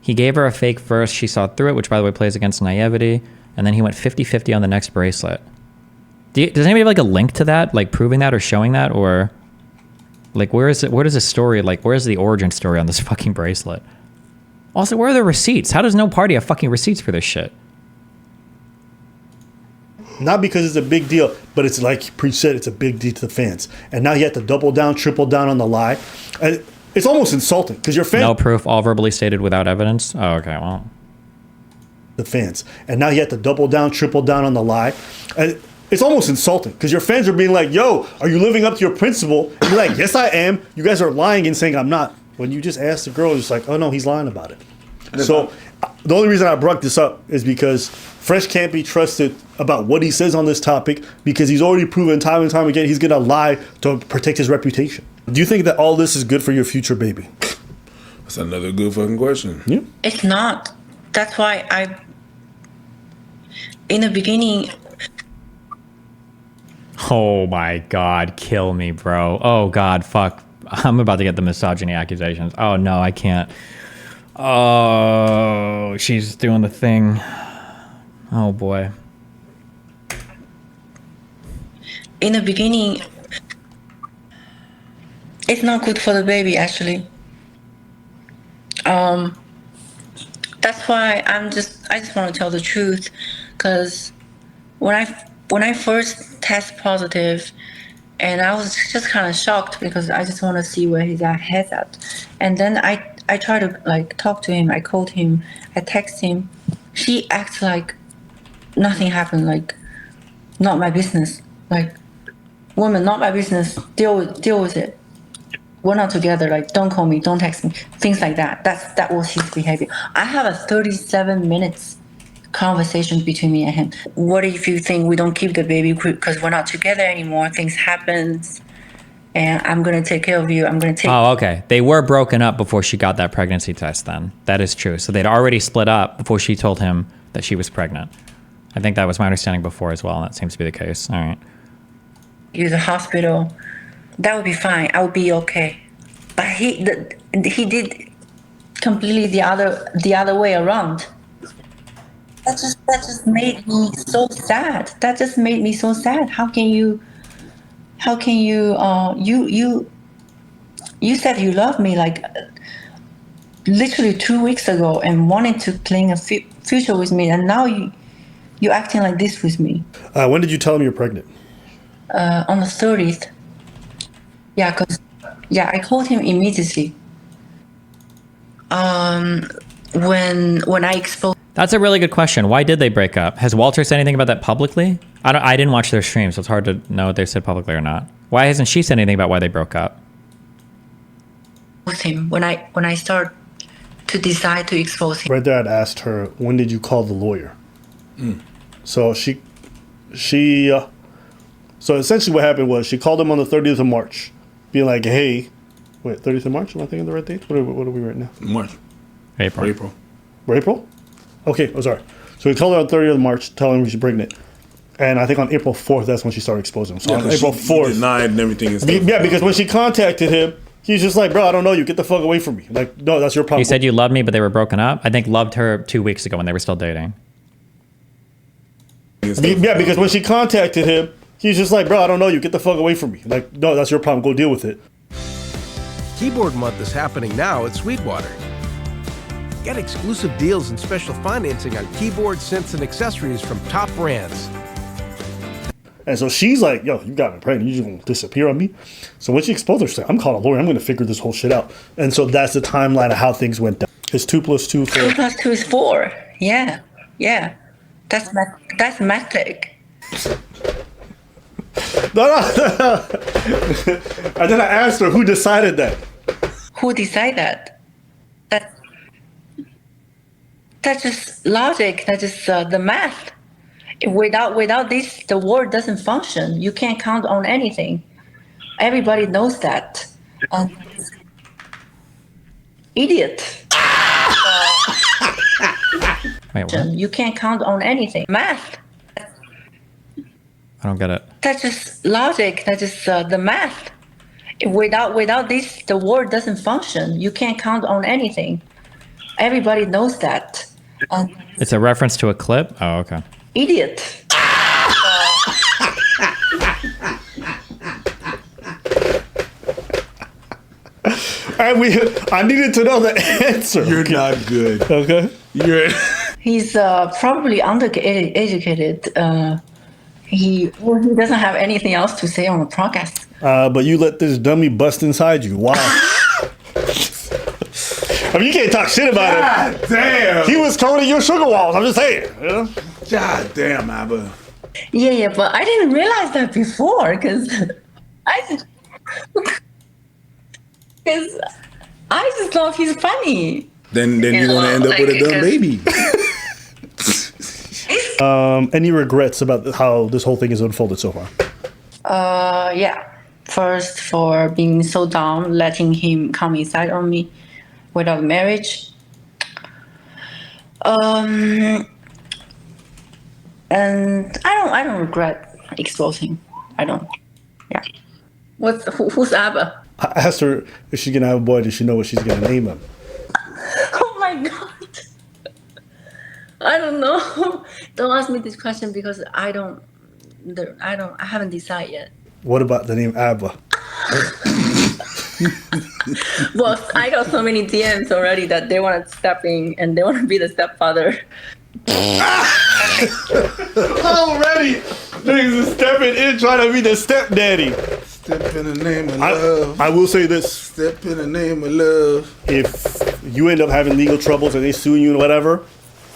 Speaker 5: He gave her a fake first. She saw through it, which, by the way, plays against naivety, and then he went 50-50 on the next bracelet. Does anybody have like a link to that, like proving that or showing that, or... Like, where is it? Where does the story, like, where's the origin story on this fucking bracelet? Also, where are the receipts? How does no party have fucking receipts for this shit?
Speaker 2: Not because it's a big deal, but it's like Preach said, it's a big deal to the fans. And now you have to double down, triple down on the lie. And it's almost insulting because your fans...
Speaker 5: No proof, all verbally stated without evidence? Oh, okay, well...
Speaker 2: The fans. And now you have to double down, triple down on the lie. And it's almost insulting because your fans are being like, yo, are you living up to your principle? And you're like, yes, I am. You guys are lying and saying I'm not. When you just ask the girl, it's like, oh, no, he's lying about it. So the only reason I brought this up is because Fresh can't be trusted about what he says on this topic because he's already proven time and time again he's going to lie to protect his reputation. Do you think that all this is good for your future baby?
Speaker 6: That's another good fucking question.
Speaker 2: Yeah.
Speaker 1: It's not. That's why in the beginning...
Speaker 5: Oh my God, kill me, bro. Oh God, fuck. I'm about to get the misogyny accusations. Oh no, I can't. Oh, she's doing the thing. Oh boy.
Speaker 1: In the beginning, It's not good for the baby, actually. That's why I just want to tell the truth, because when I first test positive, and I was just kind of shocked because I just want to see where his head's at, and then I try to like talk to him. I called him, I text him. He acts like nothing happened, like not my business. Like, woman, not my business. Deal with it. We're not together. Like, don't call me, don't text me, things like that. That was his behavior. I have a 37 minutes conversation between me and him. What if you think we don't keep the baby because we're not together anymore? Things happen, and I'm gonna take care of you. I'm gonna take.
Speaker 5: Oh, okay. They were broken up before she got that pregnancy test. Then that is true. So they'd already split up before she told him that she was pregnant. I think that was my understanding before as well, and that seems to be the case. All right.
Speaker 1: You the hospital. That would be fine. I would be okay. But he did completely the other way around. That just made me so sad. That just made me so sad. How can you you said you love me like literally 2 weeks ago and wanted to plan a future with me, and now you're acting like this with me.
Speaker 2: When did you tell him you're pregnant?
Speaker 1: On the 30th. Yeah, I called him immediately. When I exposed.
Speaker 5: That's a really good question. Why did they break up? Has Walter said anything about that publicly? I didn't watch their stream, so it's hard to know what they said publicly or not. Why hasn't she said anything about why they broke up?
Speaker 1: Him when I start to decide to expose him.
Speaker 2: Right there, I'd asked her, when did you call the lawyer? So so essentially what happened was she called him on the 30th of March, being like, hey, wait, 30th of March? Am I thinking the right date? What are we right now?
Speaker 6: March.
Speaker 5: April.
Speaker 2: We're April? Okay, oh, sorry. So we called her on 30th of March, telling her she's pregnant. And I think on April 4th, that's when she started exposing him. So on April 4th.
Speaker 6: He denied and everything. And stuff.
Speaker 2: Yeah, because when she contacted him, he's just like, bro, I don't know you. Get the fuck away from me. Like, no, that's your problem.
Speaker 5: He said you loved me, but they were broken up. I think loved her 2 weeks ago when they were still dating.
Speaker 2: Yeah, because when she contacted him, he's just like, bro, I don't know you. Get the fuck away from me. Like, no, that's your problem. Go deal with it.
Speaker 10: Keyboard Month is happening now at Sweetwater. Get exclusive deals and special financing on keyboards, synths, and accessories from top brands.
Speaker 2: And so she's like, yo, you got me pregnant. You just gonna disappear on me? So when she exposed her, she's like, I'm calling a lawyer. I'm going to figure this whole shit out. And so that's the timeline of how things went down. It's 2 + 2 4.
Speaker 1: 2 + 2 is 4. Yeah. That's mathematic.
Speaker 2: No. And then I asked her, who decided that?
Speaker 1: Who decided that? That's just logic. That's just the math. Without this, the world doesn't function. You can't count on anything. Everybody knows that. Idiot.
Speaker 5: Wait, what?
Speaker 1: You can't count on anything. Math.
Speaker 5: I don't get it.
Speaker 1: That's just logic. That's just the math. Without this, the world doesn't function. You can't count on anything. Everybody knows that.
Speaker 5: It's a reference to a clip? Oh, okay.
Speaker 1: Idiot.
Speaker 2: I needed to know the answer.
Speaker 6: You're not good.
Speaker 2: Okay.
Speaker 1: He's probably undereducated. He doesn't have anything else to say on the podcast.
Speaker 2: But you let this dummy bust inside you. Wow. I mean, you can't talk shit about it.
Speaker 6: God damn.
Speaker 2: He was coating your sugar walls. I'm just saying. You know?
Speaker 6: God damn, Abba.
Speaker 1: Yeah, but I didn't realize that before because I just thought he's funny.
Speaker 6: Then you're gonna end up with a dumb baby.
Speaker 2: Any regrets about how this whole thing has unfolded so far?
Speaker 1: Yeah. First, for being so dumb, letting him come inside on me without marriage. And I don't regret exposing. I don't. Yeah. Who's Abba?
Speaker 2: I asked her if she's gonna have a boy. Does she know what she's gonna name him?
Speaker 1: Oh my god. I don't know. Don't ask me this question because I haven't decided yet.
Speaker 2: What about the name Abba?
Speaker 1: Well, I got so many DMs already that they want to step in and they want to be the stepfather.
Speaker 2: Already, niggas is stepping in trying to be the stepdaddy.
Speaker 6: Step in the name of love.
Speaker 2: I will say this:
Speaker 6: Step in the name of love.
Speaker 2: if you end up having legal troubles and they sue you and whatever,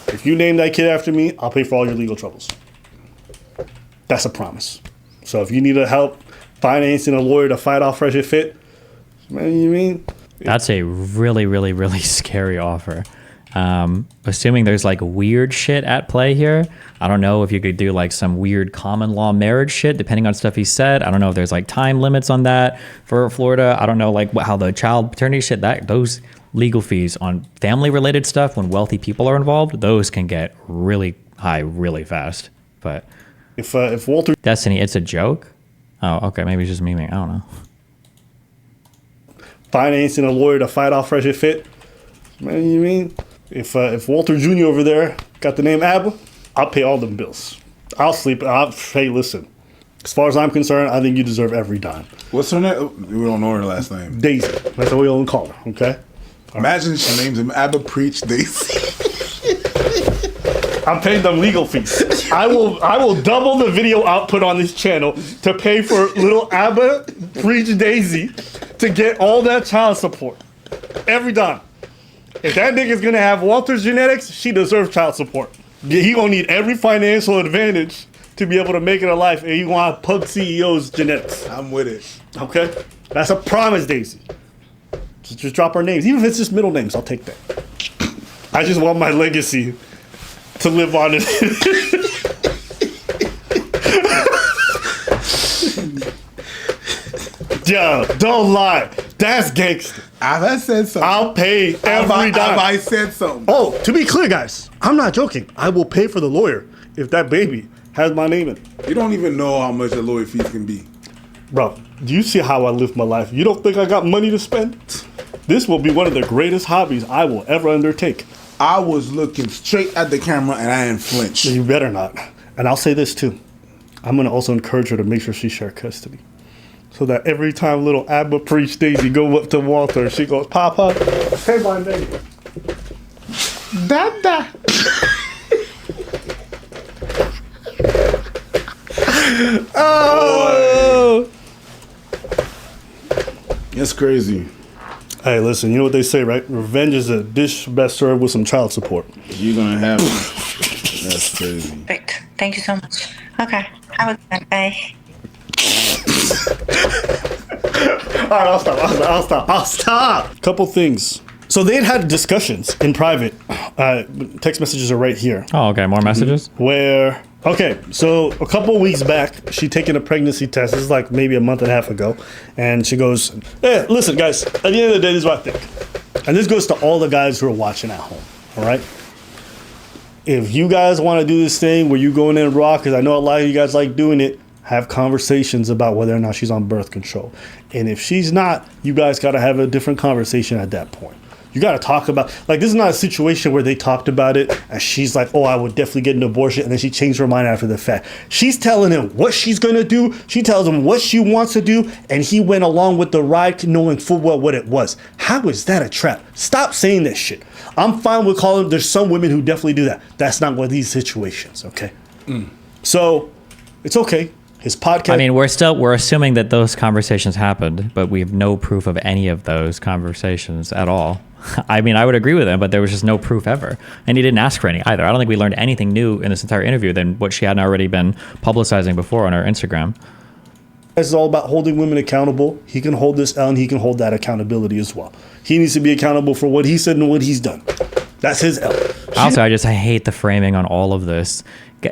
Speaker 2: if you name that kid after me, I'll pay for all your legal troubles. That's a promise. So if you need help financing a lawyer to fight off Fresh and Fit, man, you mean?
Speaker 5: That's a really, really, really scary offer. Assuming there's like weird shit at play here. I don't know if you could do like some weird common law marriage shit, depending on stuff he said. I don't know if there's like time limits on that for Florida. I don't know like how the child paternity shit, that those legal fees on family related stuff when wealthy people are involved, those can get really high really fast. But
Speaker 2: If Walter
Speaker 5: Destiny, it's a joke. Oh, okay. Maybe it's just memeing. I don't know.
Speaker 2: financing a lawyer to fight off Fresh and Fit, man, you mean? If Walter Jr. over there got the name Abba, I'll pay all them bills. I'll sleep. Hey, listen. As far as I'm concerned, I think you deserve every dime.
Speaker 6: What's her name? We don't know her last name.
Speaker 2: Daisy. That's what we all call her. Okay.
Speaker 6: Imagine she names him Abba Preach Daisy.
Speaker 2: I'm paying them legal fees. I will double the video output on this channel to pay for little Abba Preach Daisy to get all that child support. Every dime. If that nigga's gonna have Walter's genetics, she deserves child support. He gonna need every financial advantage to be able to make it in life, and he gonna have Pug CEO's genetics.
Speaker 6: I'm with it.
Speaker 2: Okay? That's a promise, Daisy. Just drop our names. Even if it's just middle names, I'll take that. I just want my legacy to live on it. Yo, don't lie. That's gangster.
Speaker 6: I said something.
Speaker 2: I'll pay every dime.
Speaker 6: I said something.
Speaker 2: Oh, to be clear, guys, I'm not joking. I will pay for the lawyer if that baby has my name in it.
Speaker 6: You don't even know how much a lawyer fees can be.
Speaker 2: Bro, do you see how I live my life? You don't think I got money to spend? This will be one of the greatest hobbies I will ever undertake.
Speaker 6: I was looking straight at the camera and I didn't flinch.
Speaker 2: You better not. And I'll say this too. I'm going to also encourage her to make sure she share custody. So that every time little Abba Preach Daisy go up to Walter, she goes, Papa, hey, my baby. Dada. Oh.
Speaker 6: That's crazy.
Speaker 2: Hey, listen, you know what they say, right? Revenge is a dish best served with some child support.
Speaker 6: You're going to have it. That's crazy.
Speaker 1: Perfect. Thank you so much. Okay. Have a good day.
Speaker 2: All right, I'll stop. Couple things. So they had discussions in private. Text messages are right here.
Speaker 5: Oh, okay. More messages?
Speaker 2: Where, okay, so a couple weeks back, she taken a pregnancy test. This is like maybe a month and a half ago. And she goes, hey, listen, guys, at the end of the day, this is what I think. And this goes to all the guys who are watching at home, all right? If you guys want to do this thing where you go in and raw, because I know a lot of you guys like doing it, have conversations about whether or not she's on birth control. And if she's not, you guys got to have a different conversation at that point. You got to talk about, like, this is not a situation where they talked about it and she's like, oh, I would definitely get an abortion, and then she changed her mind after the fact. She's telling him what she's going to do. She tells him what she wants to do, and he went along with the ride knowing full well what it was. How is that a trap? Stop saying that shit. I'm fine with calling, there's some women who definitely do that. That's not one of these situations, okay? So, it's okay. His podcast.
Speaker 5: I mean, we're assuming that those conversations happened, but we have no proof of any of those conversations at all. I mean, I would agree with him, but there was just no proof ever. And he didn't ask for any either. I don't think we learned anything new in this entire interview than what she hadn't already been publicizing before on her Instagram.
Speaker 2: This is all about holding women accountable. He can hold this L and he can hold that accountability as well. He needs to be accountable for what he said and what he's done. That's his L.
Speaker 5: Also, I hate the framing on all of this.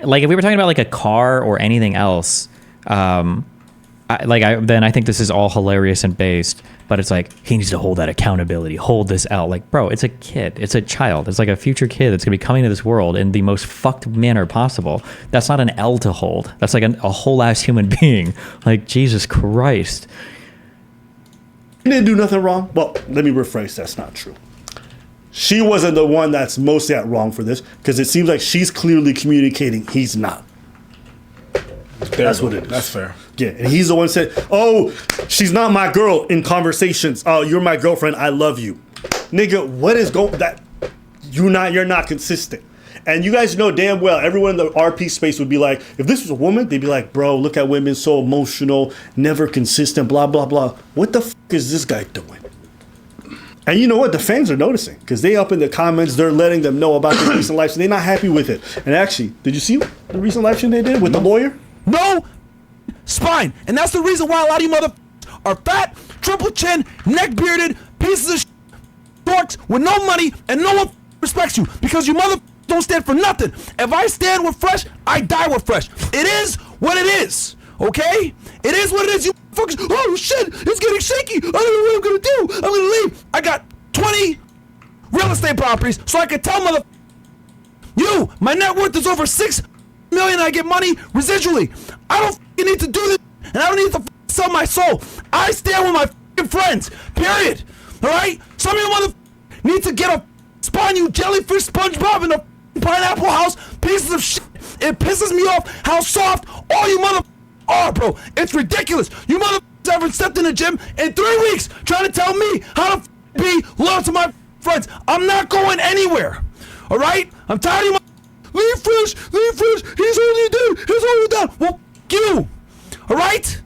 Speaker 5: Like, if we were talking about like a car or anything else, then I think this is all hilarious and based, but it's like, he needs to hold that accountability, hold this out. Like, bro, it's a kid, it's a child, it's like a future kid that's gonna be coming to this world in the most fucked manner possible. That's not an L to hold. That's like a whole ass human being. Like, Jesus Christ.
Speaker 2: He didn't do nothing wrong. Well, let me rephrase, that's not true. She wasn't the one that's mostly at wrong for this, because it seems like she's clearly communicating he's not. That's what it is.
Speaker 6: That's fair.
Speaker 2: Yeah, and he's the one said, "Oh, she's not my girl." In conversations, "Oh, you're my girlfriend. I love you." Nigga, what is going that? You're not consistent. And you guys know damn well, everyone in the RP space would be like, if this was a woman, they'd be like, bro, look at women, so emotional, never consistent, blah, blah, blah. What the fuck is this guy doing? And you know what? The fans are noticing because they up in the comments, they're letting them know about the recent live stream. They're not happy with it. And actually, did you see the recent live stream they did with the lawyer?
Speaker 3: No spine. And that's the reason why a lot of you mother are fat, triple chin, neck bearded, pieces of dorks with no money and no one respects you because you mother don't stand for nothing. If I stand with Fresh, I die with Fresh. It is what it is, okay? It is what it is. You fuckers, oh shit, it's getting shaky. I don't know what I'm gonna do. I'm gonna leave. I got 20 real estate properties, so I can tell mother you, my net worth is over $6 million. I get money residually. I don't need to do this, and I don't need to sell my soul. I stand with my friends. Period. All right. Some of you mother need to get a spawn you jellyfish, SpongeBob in a pineapple house, pieces of shit. It pisses me off how soft all you mother are, bro. It's ridiculous. You mother ever stepped in the gym in 3 weeks trying to tell me how to be loyal to my friends. I'm not going anywhere. All right? I'm tired of you. Leave Fresh. He's holding you down. He's holding you down. Well, you. All right?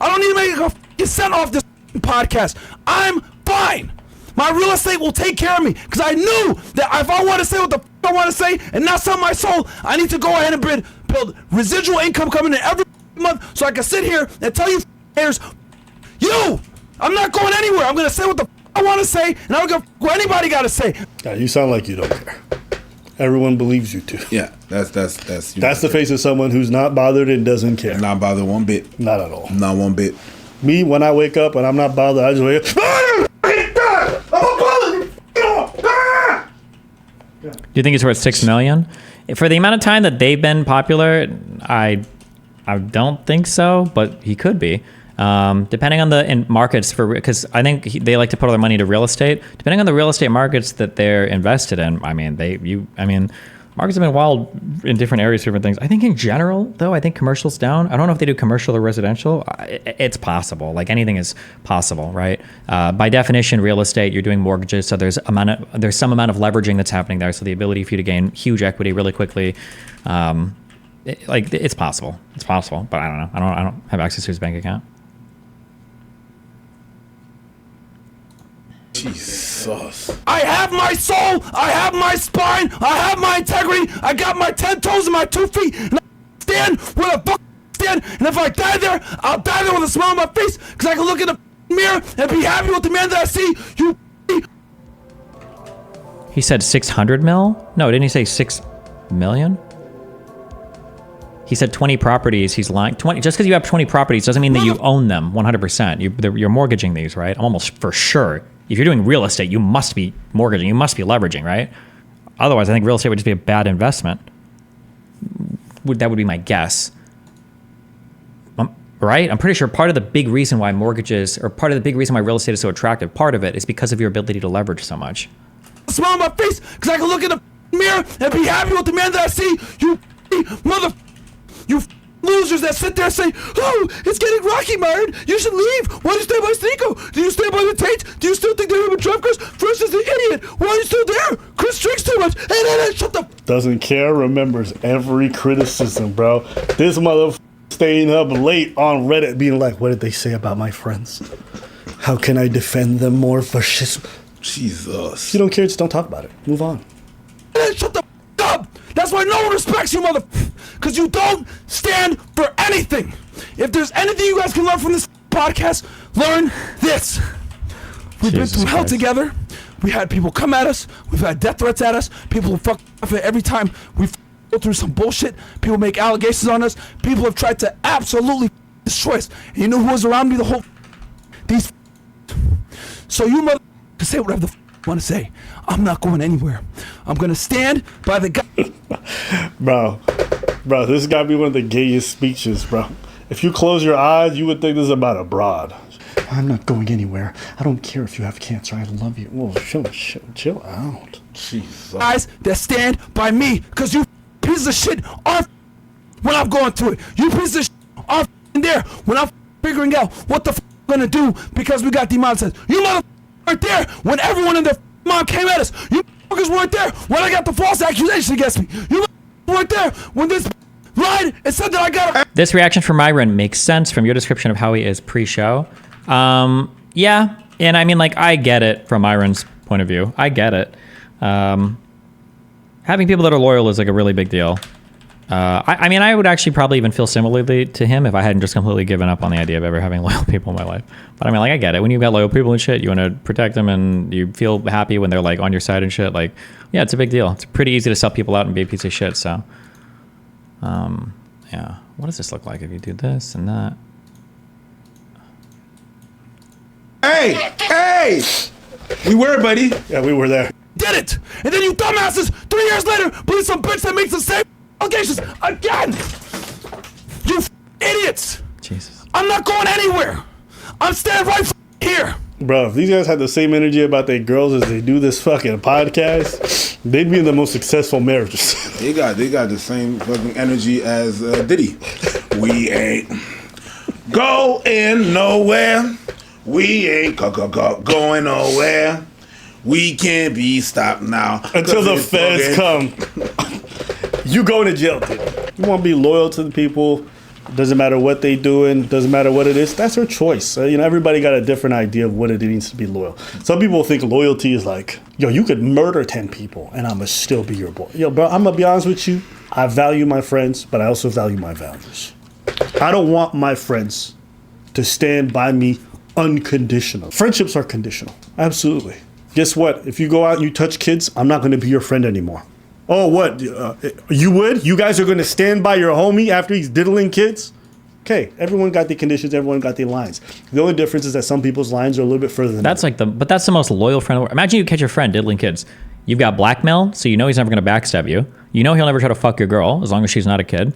Speaker 3: I don't need to make a cent off this podcast. I'm fine. My real estate will take care of me because I knew that if I want to say what the I want to say and not sell my soul, I need to go ahead and build residual income coming in every month so I can sit here and tell you haters, you, I'm not going anywhere. I'm going to say what the I want to say and I don't give what anybody got to say.
Speaker 2: Yeah, you sound like you don't care. Everyone believes you too.
Speaker 6: Yeah, that's
Speaker 2: the face of someone who's not bothered and doesn't care.
Speaker 6: Not bothered one bit.
Speaker 2: Not at all.
Speaker 6: Not one bit.
Speaker 2: Me, when I wake up and I'm not bothered, I just wake up.
Speaker 5: Do you think he's worth $6 million? For the amount of time that they've been popular, I don't think so, but he could be. Depending on the markets because I think they like to put all their money to real estate. Depending on the real estate markets that they're invested in, markets have been wild in different areas for different things. I think in general, though, I think commercial's down. I don't know if they do commercial or residential. It's possible. Like anything is possible, right? By definition, real estate, you're doing mortgages, so there's some amount of leveraging that's happening there. So the ability for you to gain huge equity really quickly, it's possible. It's possible, but I don't know. I don't have access to his bank account.
Speaker 6: Jesus.
Speaker 3: I have my soul, I have my spine, I have my integrity, I got my 10 toes and my 2 feet, and I stand where the fuck I stand, and if I die there, I'll die there with a smile on my face, because I can look in the mirror and be happy with the man that I see. You.
Speaker 5: He said 600 mil? No, didn't he say 6 million? He said 20 properties. He's lying. 20. Just because you have 20 properties doesn't mean that you own them 100%. You're mortgaging these, right? I'm almost for sure. If you're doing real estate, you must be mortgaging. You must be leveraging, right? Otherwise, I think real estate would just be a bad investment. That would be my guess. Right? I'm pretty sure part of the big reason why mortgages, or part of the big reason why real estate is so attractive, part of it is because of your ability to leverage so much.
Speaker 3: Smile on my face, because I can look in the mirror and be happy with the man that I see. You mother... You losers that sit there and say, oh, it's getting rocky, Myron. You should leave. Why do you stay by Sneeko? Do you stay by the Tates? Do you still think they're having drunk Chris? Fresh is the idiot. Why are you still there? Chris drinks too much. Hey, shut the...
Speaker 2: Doesn't care, remembers every criticism, bro. This mother staying up late on Reddit being like, what did they say about my friends? How can I defend them more for shit?
Speaker 6: Jesus.
Speaker 2: If you don't care, just don't talk about it. Move on.
Speaker 3: Hey, shut the up. That's why no one respects you, mother... Because you don't stand for anything. If there's anything you guys can learn from this podcast, learn this. We've been through hell together. We had people come at us. We've had death threats at us. People who fuck up every time we go through some bullshit. People make allegations on us. People have tried to absolutely destroy us. And you know who was around me the whole... These... So you mother... can say whatever the want to say. I'm not going anywhere. I'm going to stand by the guy...
Speaker 2: Bro, this has got to be one of the gayest speeches, bro. If you close your eyes, you would think this is about a broad. I'm not going anywhere. I don't care if you have cancer. I love you. Whoa, chill out.
Speaker 6: Jesus.
Speaker 3: Guys that stand by me, because you pieces of shit are
Speaker 9: when I'm going through it. You piece of shit are there when I'm figuring out what the I'm gonna do because we got demonetized. You motherfuckers weren't there when everyone in their mom came at us. You motherfuckers weren't there when I got the false accusation against me. You motherfuckers weren't there when this lied and said that I got.
Speaker 5: This reaction from Myron makes sense from your description of how he is pre-show. Yeah, and I mean, like, I get it from Myron's point of view. I get it. Having people that are loyal is like a really big deal. I mean, I would actually probably even feel similarly to him if I hadn't just completely given up on the idea of ever having loyal people in my life. But I mean, like, I get it. When you've got loyal people and shit, you want to protect them and you feel happy when they're like on your side and shit. Like, yeah, it's a big deal. It's pretty easy to sell people out and be a piece of shit. So, yeah. What does this look like if you do this and that?
Speaker 6: Hey! We were, buddy.
Speaker 2: Yeah, we were there.
Speaker 9: Did it, and then you dumbasses 3 years later believe some bitch that makes the same allegations again. You idiots.
Speaker 5: Jesus.
Speaker 9: I'm not going anywhere. I'm standing right here.
Speaker 2: Bro, if these guys had the same energy about their girls as they do this fucking podcast, they'd be in the most successful marriages.
Speaker 6: They got the same fucking energy as Diddy. We ain't going nowhere. We ain't going nowhere. We can't be stopped now.
Speaker 2: Until the feds come. You going to jail, dude. You want to be loyal to the people. Doesn't matter what they doing. Doesn't matter what it is. That's her choice. You know, everybody got a different idea of what it means to be loyal. Some people think loyalty is like, yo, you could murder 10 people and I'ma still be your boy. Yo, bro, I'm going to be honest with you. I value my friends, but I also value my values. I don't want my friends to stand by me unconditional. Friendships are conditional. Absolutely. Guess what? If you go out and you touch kids, I'm not going to be your friend anymore. Oh, what? You would? You guys are going to stand by your homie after he's diddling kids? Okay, everyone got the conditions, everyone got the lines. The only difference is that some people's lines are a little bit further than
Speaker 5: that's
Speaker 2: others.
Speaker 5: but that's the most loyal friend. Imagine you catch your friend diddling kids. You've got blackmail, so you know he's never going to backstab you. You know he'll never try to fuck your girl as long as she's not a kid.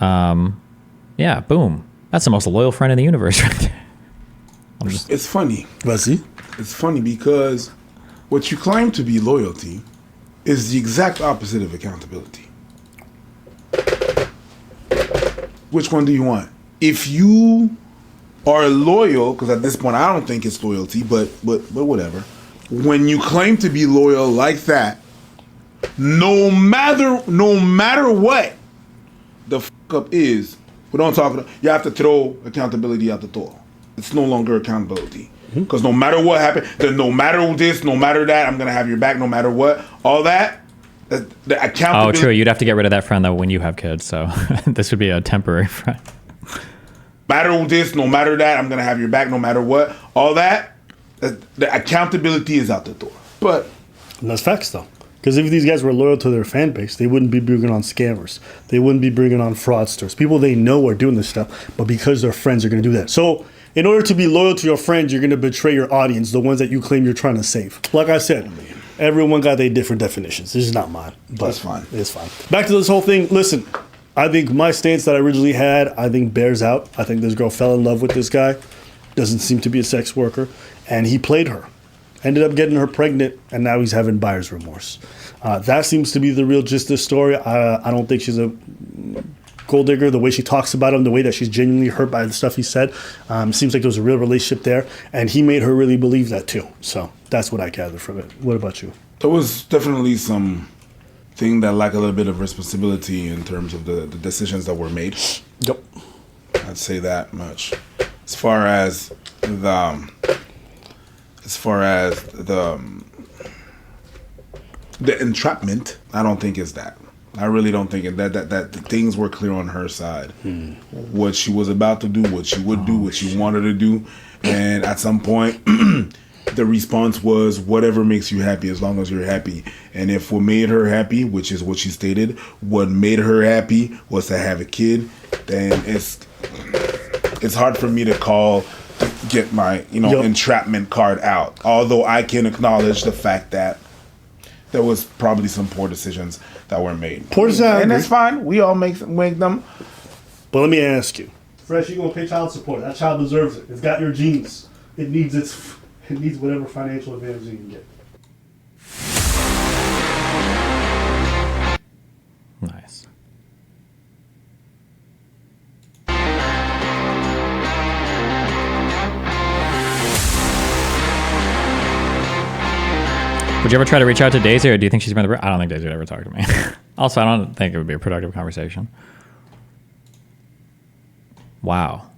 Speaker 5: Yeah, boom. That's the most loyal friend in the universe right there.
Speaker 6: It's funny.
Speaker 2: Was he?
Speaker 6: It's funny because what you claim to be loyalty is the exact opposite of accountability. Which one do you want? If you are loyal, because at this point I don't think it's loyalty, but whatever. When you claim to be loyal like that, no matter what the fuck up is, we don't talk about, you have to throw accountability out the door. It's no longer accountability. Because no matter what happened, then no matter this, no matter that, I'm going to have your back no matter what. All that, the accountability.
Speaker 5: Oh, true. You'd have to get rid of that friend, though, when you have kids. So this would be a temporary friend.
Speaker 6: Matter this, no matter that, I'm going to have your back no matter what. All that, the accountability is out the door. But
Speaker 2: and that's facts, though. Because if these guys were loyal to their fan base, they wouldn't be bringing on scammers. They wouldn't be bringing on fraudsters. People they know are doing this stuff, but because their friends are going to do that. So in order to be loyal to your friends, you're going to betray your audience, the ones that you claim you're trying to save. Like I said, everyone got their different definitions. This is not mine. But
Speaker 6: that's fine.
Speaker 2: It's fine. Back to this whole thing. Listen, I think my stance that I originally had, I think bears out. I think this girl fell in love with this guy. Doesn't seem to be a sex worker. And he played her. Ended up getting her pregnant, and now he's having buyer's remorse. That seems to be the real gist of the story. I don't think she's a gold digger. The way she talks about him, the way that she's genuinely hurt by the stuff he said, seems like there was a real relationship there, and he made her really believe that too. So that's what I gathered from it. What about you?
Speaker 6: There was definitely some thing that lacked a little bit of responsibility in terms of the decisions that were made.
Speaker 2: Yep.
Speaker 6: I'd say that much. As far as the entrapment, I don't think it's that. I really don't think that things were clear on her side. What she was about to do, what she would do, what she wanted to do. And at some point, the response was, whatever makes you happy, as long as you're happy. And if what made her happy, which is what she stated, what made her happy was to have a kid, then it's hard for me to get my entrapment card out. Although I can acknowledge the fact that there was probably some poor decisions that were made. And that's fine. We all make them.
Speaker 2: But let me ask you. Fresh, you're going to pay child support. That child deserves it. It's got your genes. It needs whatever financial advantage you can get.
Speaker 5: Nice. Would you ever try to reach out to Daisy, or do you think she's been the... I don't think Daisy would ever talk to me. Also, I don't think it would be a productive conversation. Wow.